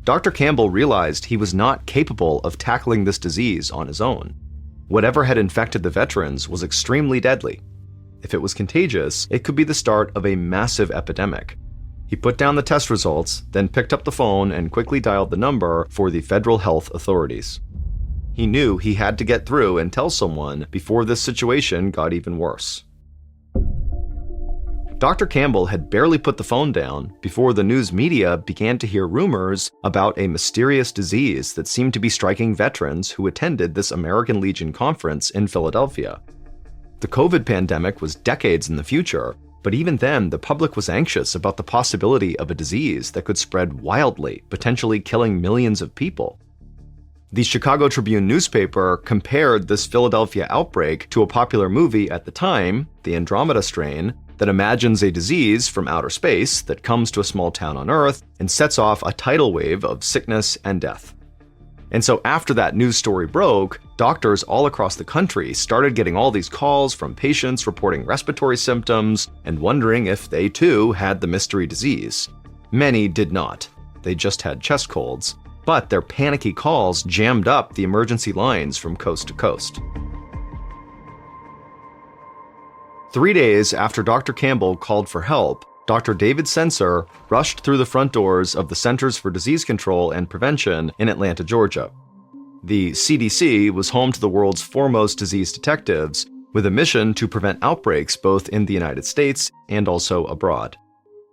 [SPEAKER 3] Dr. Campbell realized he was not capable of tackling this disease on his own. Whatever had infected the veterans was extremely deadly. If it was contagious, it could be the start of a massive epidemic. He put down the test results, then picked up the phone and quickly dialed the number for the federal health authorities. He knew he had to get through and tell someone before this situation got even worse. Dr. Campbell had barely put the phone down before the news media began to hear rumors about a mysterious disease that seemed to be striking veterans who attended this American Legion conference in Philadelphia. The COVID pandemic was decades in the future, but even then, the public was anxious about the possibility of a disease that could spread wildly, potentially killing millions of people. The Chicago Tribune newspaper compared this Philadelphia outbreak to a popular movie at the time, The Andromeda Strain, that imagines a disease from outer space that comes to a small town on Earth and sets off a tidal wave of sickness and death. And so after that news story broke, doctors all across the country started getting all these calls from patients reporting respiratory symptoms and wondering if they too had the mystery disease. Many did not. They just had chest colds, but their panicky calls jammed up the emergency lines from coast to coast. 3 days after Dr. Campbell called for help, Dr. David Sensor rushed through the front doors of the Centers for Disease Control and Prevention in Atlanta, Georgia. The CDC was home to the world's foremost disease detectives, with a mission to prevent outbreaks both in the United States and also abroad.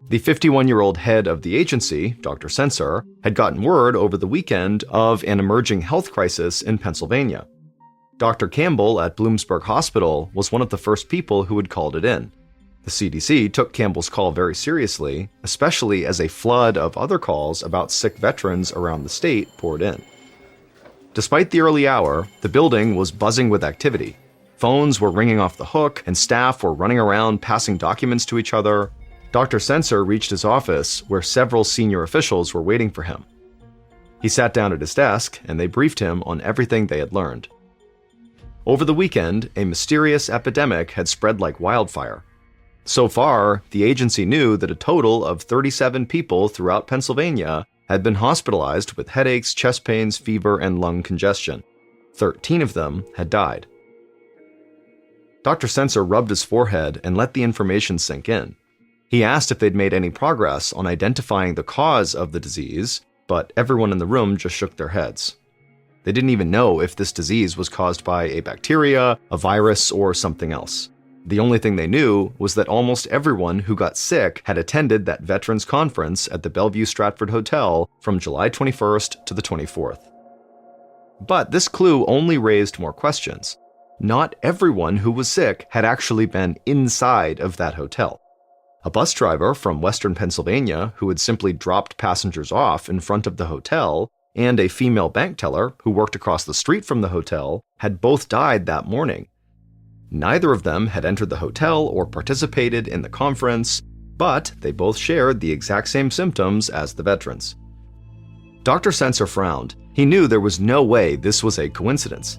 [SPEAKER 3] The 51-year-old head of the agency, Dr. Sensor, had gotten word over the weekend of an emerging health crisis in Pennsylvania. Dr. Campbell at Bloomsburg Hospital was one of the first people who had called it in. The CDC took Campbell's call very seriously, especially as a flood of other calls about sick veterans around the state poured in. Despite the early hour, the building was buzzing with activity. Phones were ringing off the hook, and staff were running around passing documents to each other. Dr. Sensor reached his office, where several senior officials were waiting for him. He sat down at his desk, and they briefed him on everything they had learned. Over the weekend, a mysterious epidemic had spread like wildfire. So far, the agency knew that a total of 37 people throughout Pennsylvania had been hospitalized with headaches, chest pains, fever, and lung congestion. 13 of them had died. Dr. Sensor rubbed his forehead and let the information sink in. He asked if they'd made any progress on identifying the cause of the disease, but everyone in the room just shook their heads. They didn't even know if this disease was caused by a bacteria, a virus, or something else. The only thing they knew was that almost everyone who got sick had attended that veterans conference at the Bellevue Stratford Hotel from July 21st to the 24th. But this clue only raised more questions. Not everyone who was sick had actually been inside of that hotel. A bus driver from western Pennsylvania who had simply dropped passengers off in front of the hotel and a female bank teller who worked across the street from the hotel had both died that morning. Neither of them had entered the hotel or participated in the conference, but they both shared the exact same symptoms as the veterans. Dr. Sensor frowned. He knew there was no way this was a coincidence.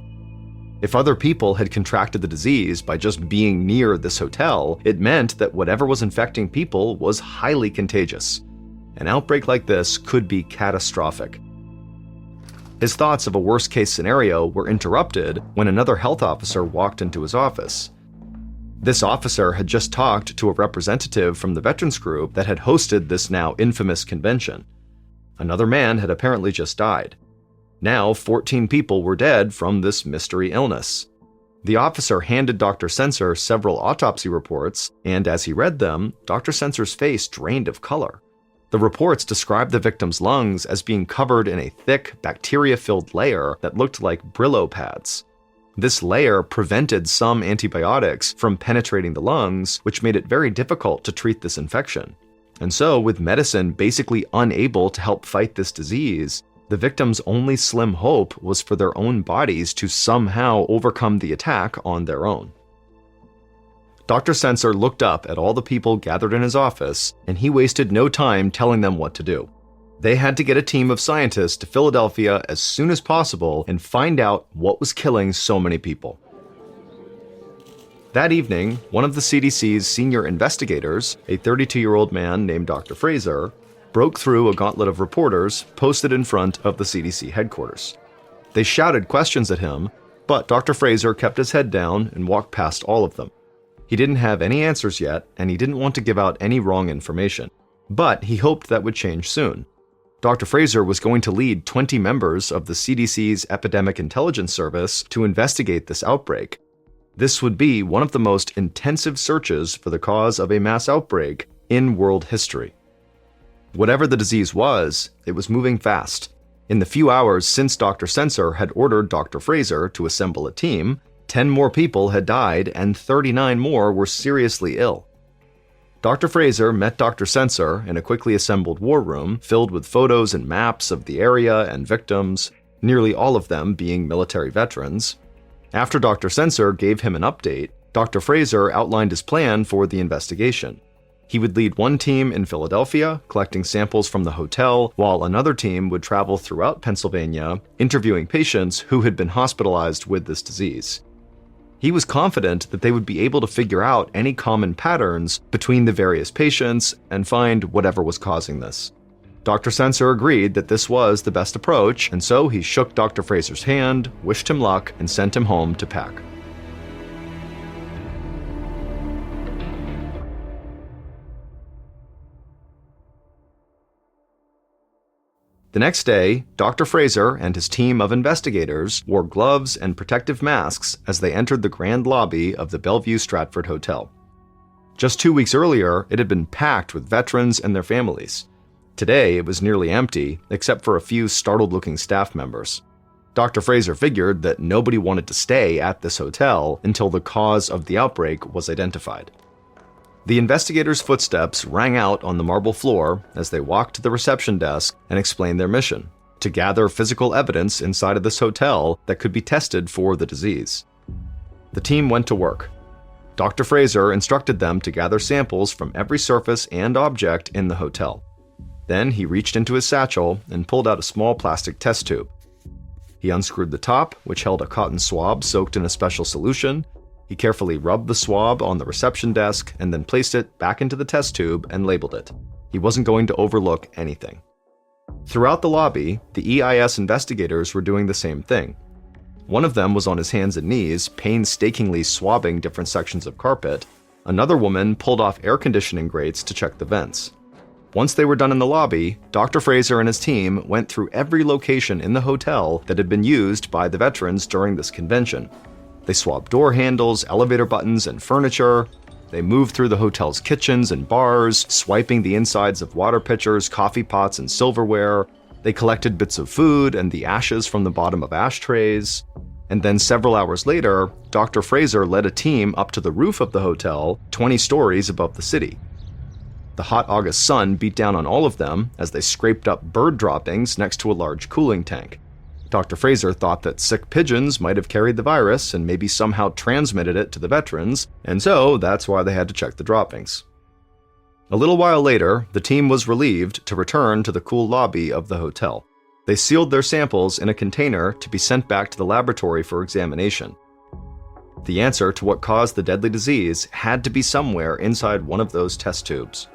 [SPEAKER 3] If other people had contracted the disease by just being near this hotel, it meant that whatever was infecting people was highly contagious. An outbreak like this could be catastrophic. His thoughts of a worst-case scenario were interrupted when another health officer walked into his office. This officer had just talked to a representative from the veterans group that had hosted this now infamous convention. Another man had apparently just died. Now, 14 people were dead from this mystery illness. The officer handed Dr. Sensor several autopsy reports, and as he read them, Dr. Sensor's face drained of color. The reports described the victim's lungs as being covered in a thick, bacteria-filled layer that looked like Brillo pads. This layer prevented some antibiotics from penetrating the lungs, which made it very difficult to treat this infection. And so, with medicine basically unable to help fight this disease, the victim's only slim hope was for their own bodies to somehow overcome the attack on their own. Dr. Sensor looked up at all the people gathered in his office, and he wasted no time telling them what to do. They had to get a team of scientists to Philadelphia as soon as possible and find out what was killing so many people. That evening, one of the CDC's senior investigators, a 32-year-old man named Dr. Fraser, broke through a gauntlet of reporters posted in front of the CDC headquarters. They shouted questions at him, but Dr. Fraser kept his head down and walked past all of them. He didn't have any answers yet, and he didn't want to give out any wrong information. But he hoped that would change soon. Dr. Fraser was going to lead 20 members of the CDC's Epidemic Intelligence Service to investigate this outbreak. This would be one of the most intensive searches for the cause of a mass outbreak in world history. Whatever the disease was, it was moving fast. In the few hours since Dr. Sensor had ordered Dr. Fraser to assemble a team, 10 more people had died and 39 more were seriously ill. Dr. Fraser met Dr. Sensor in a quickly assembled war room filled with photos and maps of the area and victims, nearly all of them being military veterans. After Dr. Sensor gave him an update, Dr. Fraser outlined his plan for the investigation. He would lead one team in Philadelphia, collecting samples from the hotel, while another team would travel throughout Pennsylvania, interviewing patients who had been hospitalized with this disease. He was confident that they would be able to figure out any common patterns between the various patients and find whatever was causing this. Dr. Sensor agreed that this was the best approach, and so he shook Dr. Fraser's hand, wished him luck, and sent him home to pack. The next day, Dr. Fraser and his team of investigators wore gloves and protective masks as they entered the grand lobby of the Bellevue Stratford Hotel. Just 2 weeks earlier, it had been packed with veterans and their families. Today, it was nearly empty, except for a few startled-looking staff members. Dr. Fraser figured that nobody wanted to stay at this hotel until the cause of the outbreak was identified. The investigators' footsteps rang out on the marble floor as they walked to the reception desk and explained their mission: to gather physical evidence inside of this hotel that could be tested for the disease. The team went to work. Dr. Fraser instructed them to gather samples from every surface and object in the hotel. Then he reached into his satchel and pulled out a small plastic test tube. He unscrewed the top, which held a cotton swab soaked in a special solution. He carefully rubbed the swab on the reception desk and then placed it back into the test tube and labeled it. He wasn't going to overlook anything. Throughout the lobby, the EIS investigators were doing the same thing. One of them was on his hands and knees, painstakingly swabbing different sections of carpet. Another woman pulled off air conditioning grates to check the vents. Once they were done in the lobby, Dr. Fraser and his team went through every location in the hotel that had been used by the veterans during this convention. They swabbed door handles, elevator buttons, and furniture. They moved through the hotel's kitchens and bars, swiping the insides of water pitchers, coffee pots, and silverware. They collected bits of food and the ashes from the bottom of ashtrays. And then several hours later, Dr. Fraser led a team up to the roof of the hotel, 20 stories above the city. The hot August sun beat down on all of them as they scraped up bird droppings next to a large cooling tank. Dr. Fraser thought that sick pigeons might have carried the virus and maybe somehow transmitted it to the veterans, and so that's why they had to check the droppings. A little while later, the team was relieved to return to the cool lobby of the hotel. They sealed their samples in a container to be sent back to the laboratory for examination. The answer to what caused the deadly disease had to be somewhere inside one of those test tubes.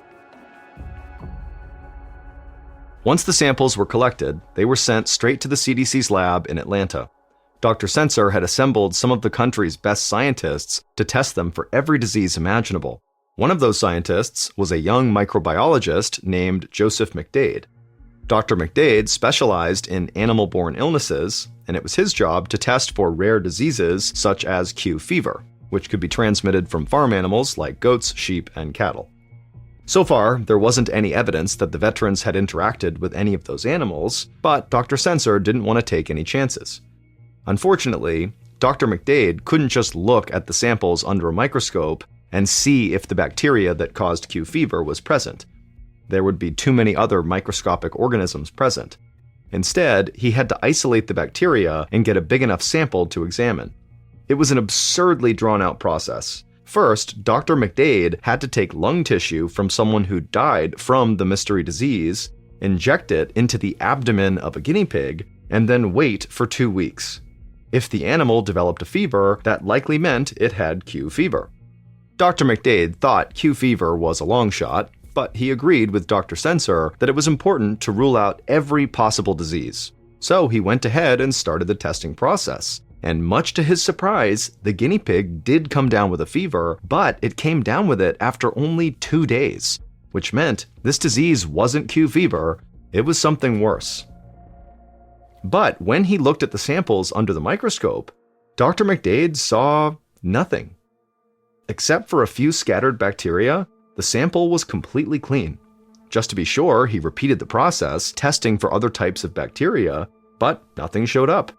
[SPEAKER 3] Once the samples were collected, they were sent straight to the CDC's lab in Atlanta. Dr. Sensor had assembled some of the country's best scientists to test them for every disease imaginable. One of those scientists was a young microbiologist named Joseph McDade. Dr. McDade specialized in animal-borne illnesses, and it was his job to test for rare diseases such as Q fever, which could be transmitted from farm animals like goats, sheep, and cattle. So far, there wasn't any evidence that the veterans had interacted with any of those animals, but Dr. Sensor didn't want to take any chances. Unfortunately, Dr. McDade couldn't just look at the samples under a microscope and see if the bacteria that caused Q fever was present. There would be too many other microscopic organisms present. Instead, he had to isolate the bacteria and get a big enough sample to examine. It was an absurdly drawn-out process. First, Dr. McDade had to take lung tissue from someone who died from the mystery disease, inject it into the abdomen of a guinea pig, and then wait for 2 weeks. If the animal developed a fever, that likely meant it had Q fever. Dr. McDade thought Q fever was a long shot, but he agreed with Dr. Sensor that it was important to rule out every possible disease. So he went ahead and started the testing process. And much to his surprise, the guinea pig did come down with a fever, but it came down with it after only 2 days, which meant this disease wasn't Q fever, it was something worse. But when he looked at the samples under the microscope, Dr. McDade saw nothing. Except for a few scattered bacteria, the sample was completely clean. Just to be sure, he repeated the process, testing for other types of bacteria, but nothing showed up.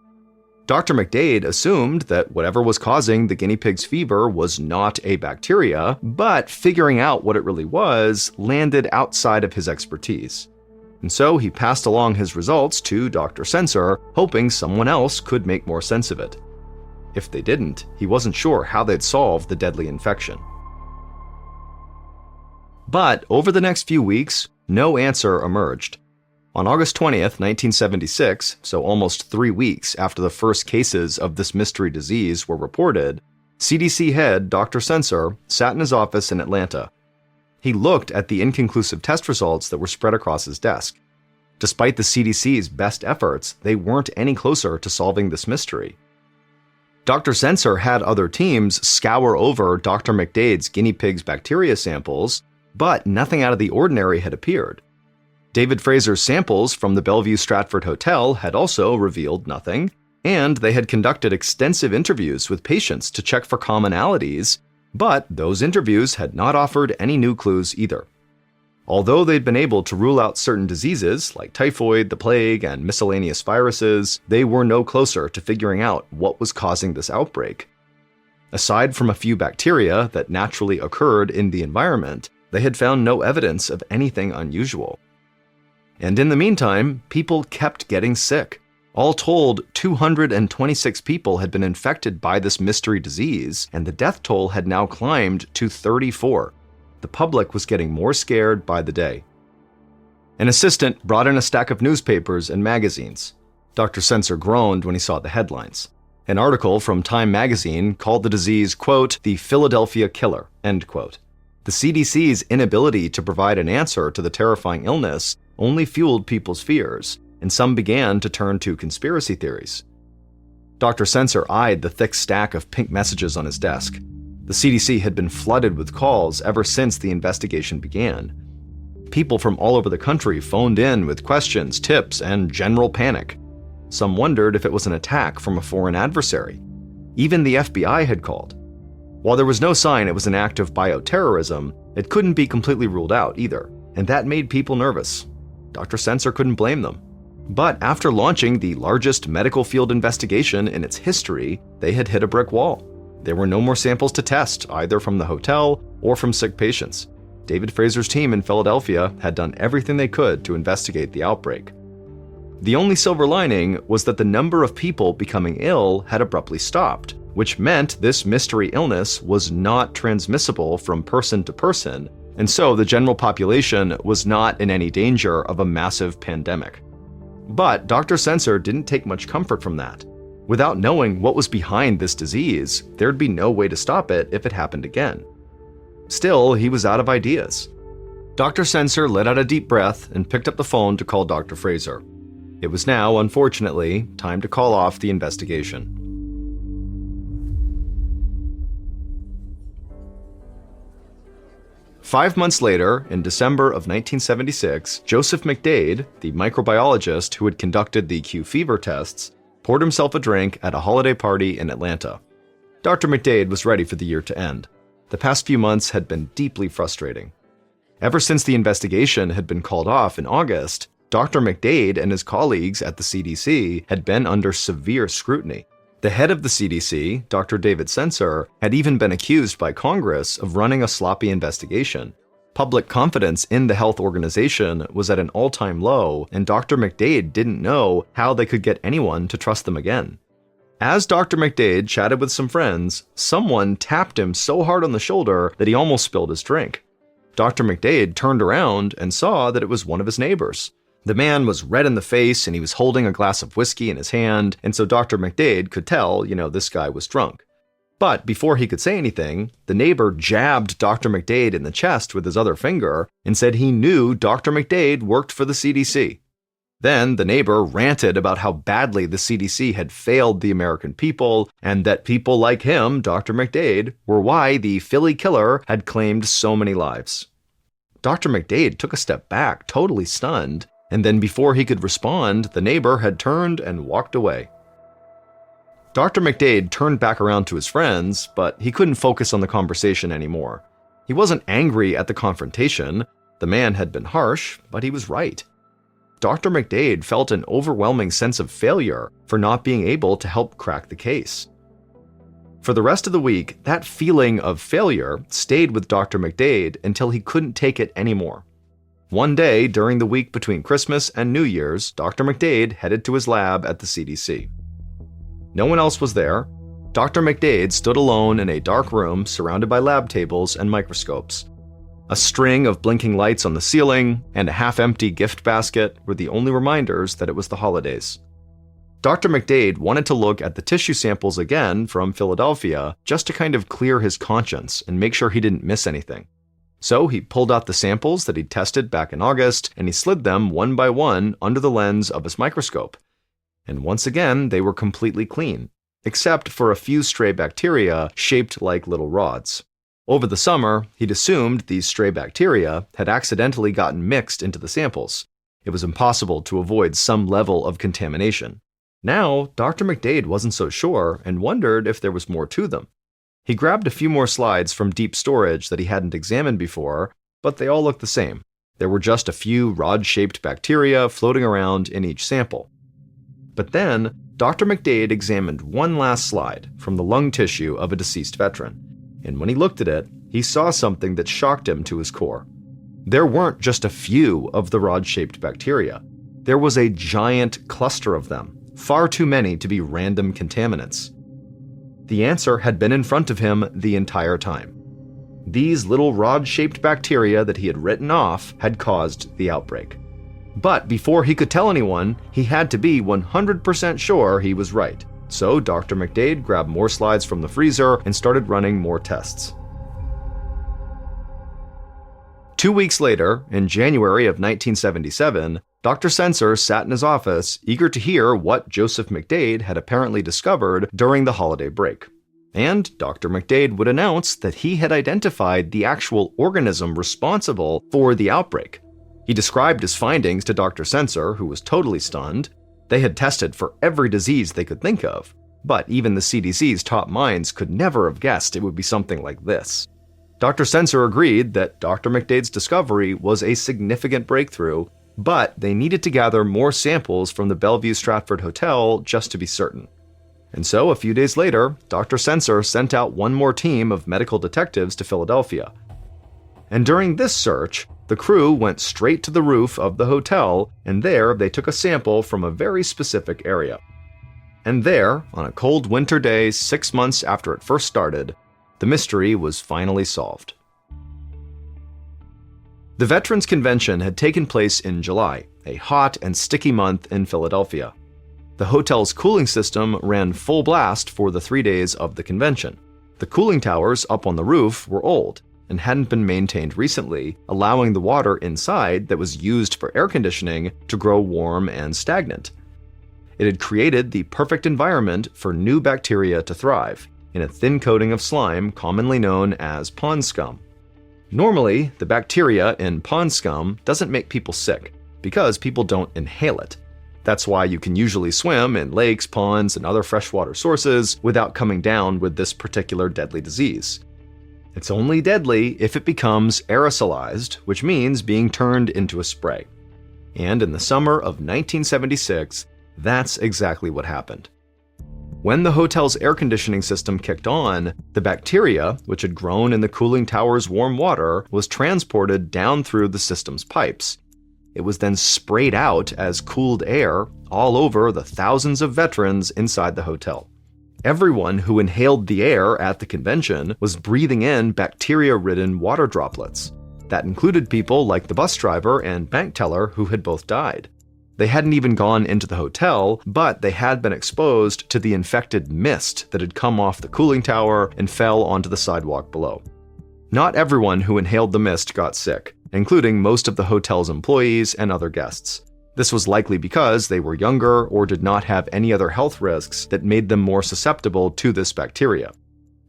[SPEAKER 3] Dr. McDade assumed that whatever was causing the guinea pig's fever was not a bacteria, but figuring out what it really was landed outside of his expertise. And so he passed along his results to Dr. Sensor, hoping someone else could make more sense of it. If they didn't, he wasn't sure how they'd solve the deadly infection. But over the next few weeks, no answer emerged. On August 20th, 1976, so almost 3 weeks after the first cases of this mystery disease were reported, CDC head Dr. Sensor sat in his office in Atlanta. He looked at the inconclusive test results that were spread across his desk. Despite the CDC's best efforts, they weren't any closer to solving this mystery. Dr. Sensor had other teams scour over Dr. McDade's guinea pig's bacteria samples, but nothing out of the ordinary had appeared. David Fraser's samples from the Bellevue Stratford Hotel had also revealed nothing, and they had conducted extensive interviews with patients to check for commonalities, but those interviews had not offered any new clues either. Although they'd been able to rule out certain diseases like typhoid, the plague, and miscellaneous viruses, they were no closer to figuring out what was causing this outbreak. Aside from a few bacteria that naturally occurred in the environment, they had found no evidence of anything unusual. And in the meantime, people kept getting sick. All told, 226 people had been infected by this mystery disease, and the death toll had now climbed to 34. The public was getting more scared by the day. An assistant brought in a stack of newspapers and magazines. Dr. Sensor groaned when he saw the headlines. An article from Time magazine called the disease, quote, "the Philadelphia killer," end quote. The CDC's inability to provide an answer to the terrifying illness only fueled people's fears, and some began to turn to conspiracy theories. Dr. Sensor eyed the thick stack of pink messages on his desk. The CDC had been flooded with calls ever since the investigation began. People from all over the country phoned in with questions, tips, and general panic. Some wondered if it was an attack from a foreign adversary. Even the FBI had called. While there was no sign it was an act of bioterrorism, it couldn't be completely ruled out either, and that made people nervous. Dr. Sensor couldn't blame them. But after launching the largest medical field investigation in its history, they had hit a brick wall. There were no more samples to test, either from the hotel or from sick patients. David Fraser's team in Philadelphia had done everything they could to investigate the outbreak. The only silver lining was that the number of people becoming ill had abruptly stopped, which meant this mystery illness was not transmissible from person to person, and so the general population was not in any danger of a massive pandemic. But Dr. Sensor didn't take much comfort from that. Without knowing what was behind this disease, there'd be no way to stop it if it happened again. Still, he was out of ideas. Dr. Sensor let out a deep breath and picked up the phone to call Dr. Fraser. It was now, unfortunately, time to call off the investigation. Five months later, in December of 1976, Joseph McDade, the microbiologist who had conducted the Q fever tests, poured himself a drink at a holiday party in Atlanta. Dr. McDade was ready for the year to end. The past few months had been deeply frustrating. Ever since the investigation had been called off in August, Dr. McDade and his colleagues at the CDC had been under severe scrutiny. The head of the CDC, Dr. David Sensor, had even been accused by Congress of running a sloppy investigation. Public confidence in the health organization was at an all-time low, and Dr. McDade didn't know how they could get anyone to trust them again. As Dr. McDade chatted with some friends, someone tapped him so hard on the shoulder that he almost spilled his drink. Dr. McDade turned around and saw that it was one of his neighbors. The man was red in the face and he was holding a glass of whiskey in his hand, and so Dr. McDade could tell, this guy was drunk. But before he could say anything, the neighbor jabbed Dr. McDade in the chest with his other finger and said he knew Dr. McDade worked for the CDC. Then the neighbor ranted about how badly the CDC had failed the American people, and that people like him, Dr. McDade, were why the Philly killer had claimed so many lives. Dr. McDade took a step back, totally stunned, and then before he could respond, the neighbor had turned and walked away. Dr. McDade turned back around to his friends, but he couldn't focus on the conversation anymore. He wasn't angry at the confrontation. The man had been harsh, but he was right. Dr. McDade felt an overwhelming sense of failure for not being able to help crack the case. For the rest of the week, that feeling of failure stayed with Dr. McDade until he couldn't take it anymore. One day during the week between Christmas and New Year's, Dr. McDade headed to his lab at the CDC. No one else was there. Dr. McDade stood alone in a dark room surrounded by lab tables and microscopes. A string of blinking lights on the ceiling and a half-empty gift basket were the only reminders that it was the holidays. Dr. McDade wanted to look at the tissue samples again from Philadelphia just to kind of clear his conscience and make sure he didn't miss anything. So he pulled out the samples that he'd tested back in August and he slid them one by one under the lens of his microscope. And once again, they were completely clean, except for a few stray bacteria shaped like little rods. Over the summer, he'd assumed these stray bacteria had accidentally gotten mixed into the samples. It was impossible to avoid some level of contamination. Now, Dr. McDade wasn't so sure and wondered if there was more to them. He grabbed a few more slides from deep storage that he hadn't examined before, but they all looked the same. There were just a few rod-shaped bacteria floating around in each sample. But then, Dr. McDade examined one last slide from the lung tissue of a deceased veteran, and when he looked at it, he saw something that shocked him to his core. There weren't just a few of the rod-shaped bacteria. There was a giant cluster of them, far too many to be random contaminants. The answer had been in front of him the entire time. These little rod-shaped bacteria that he had written off had caused the outbreak. But before he could tell anyone, he had to be 100% sure he was right. So Dr. McDade grabbed more slides from the freezer and started running more tests. 2 weeks later, in January of 1977, Dr. Sensor sat in his office, eager to hear what Joseph McDade had apparently discovered during the holiday break. And Dr. McDade would announce that he had identified the actual organism responsible for the outbreak. He described his findings to Dr. Sensor, who was totally stunned. They had tested for every disease they could think of, but even the CDC's top minds could never have guessed it would be something like this. Dr. Sensor agreed that Dr. McDade's discovery was a significant breakthrough, but they needed to gather more samples from the Bellevue Stratford Hotel just to be certain. And so, a few days later, Dr. Sensor sent out one more team of medical detectives to Philadelphia. And during this search, the The crew went straight to the roof of the hotel, and there they took a sample from a very specific area. And there, on a cold winter day 6 months after it first started, the mystery was finally solved. The Veterans Convention had taken place in July, a hot and sticky month in Philadelphia. The hotel's cooling system ran full blast for the 3 days of the convention. The cooling towers up on the roof were old and hadn't been maintained recently, allowing the water inside that was used for air conditioning to grow warm and stagnant. It had created the perfect environment for new bacteria to thrive, in a thin coating of slime commonly known as pond scum. Normally, the bacteria in pond scum doesn't make people sick, because people don't inhale it. That's why you can usually swim in lakes, ponds, and other freshwater sources without coming down with this particular deadly disease. It's only deadly if it becomes aerosolized, which means being turned into a spray. And in the summer of 1976, that's exactly what happened. When the hotel's air conditioning system kicked on, the bacteria, which had grown in the cooling tower's warm water, was transported down through the system's pipes. It was then sprayed out as cooled air all over the thousands of veterans inside the hotel. Everyone who inhaled the air at the convention was breathing in bacteria-ridden water droplets. That included people like the bus driver and bank teller who had both died. They hadn't even gone into the hotel, but they had been exposed to the infected mist that had come off the cooling tower and fell onto the sidewalk below. Not everyone who inhaled the mist got sick, including most of the hotel's employees and other guests. This was likely because they were younger or did not have any other health risks that made them more susceptible to this bacteria.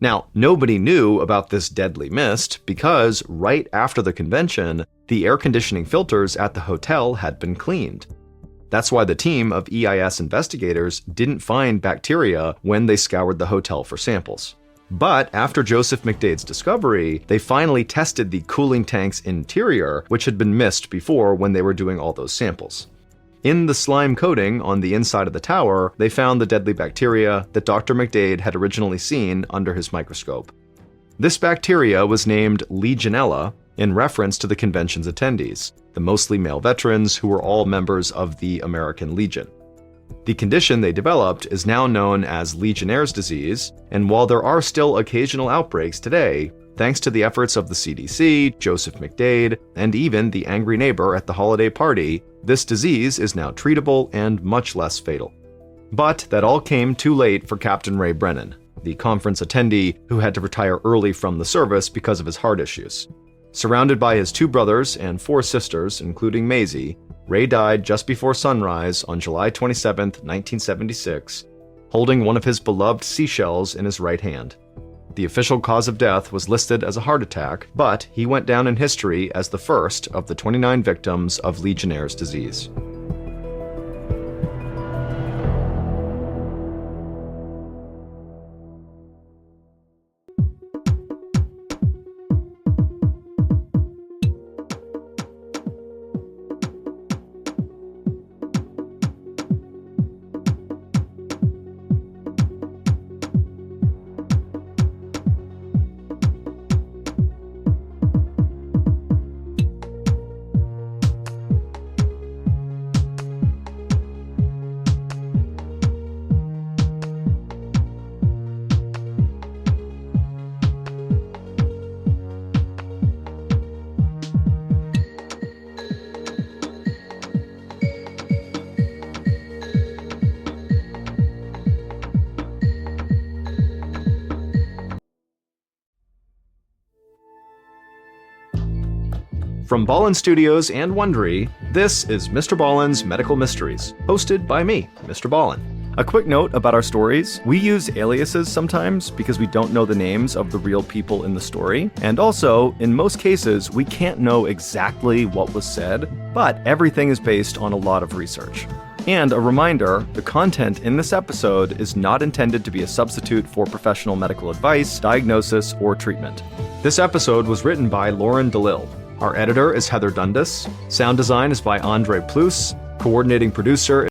[SPEAKER 3] Now, nobody knew about this deadly mist because right after the convention, the air conditioning filters at the hotel had been cleaned. That's why the team of EIS investigators didn't find bacteria when they scoured the hotel for samples. But after Joseph McDade's discovery, they finally tested the cooling tank's interior, which had been missed before when they were doing all those samples. In the slime coating on the inside of the tower, they found the deadly bacteria that Dr. McDade had originally seen under his microscope. This bacteria was named Legionella in reference to the convention's attendees, the mostly male veterans who were all members of the American Legion. The condition they developed is now known as Legionnaire's disease, and while there are still occasional outbreaks today, thanks to the efforts of the CDC, Joseph McDade, and even the angry neighbor at the holiday party, this disease is now treatable and much less fatal. But that all came too late for Captain Ray Brennan, the conference attendee who had to retire early from the service because of his heart issues. Surrounded by his 2 brothers and 4 sisters, including Maisie, Ray died just before sunrise on July 27, 1976, holding one of his beloved seashells in his right hand. The official cause of death was listed as a heart attack, but he went down in history as the first of the 29 victims of Legionnaire's disease. From Ballin Studios and Wondery, this is MrBallen's Medical Mysteries, hosted by me, Mr. Ballin. A quick note about our stories: we use aliases sometimes because we don't know the names of the real people in the story, and also, in most cases, we can't know exactly what was said, but everything is based on a lot of research. And a reminder, the content in this episode is not intended to be a substitute for professional medical advice, diagnosis, or treatment. This episode was written by Lauren DeLille. Our editor is Heather Dundas. Sound design is by Andre Plus. Coordinating producer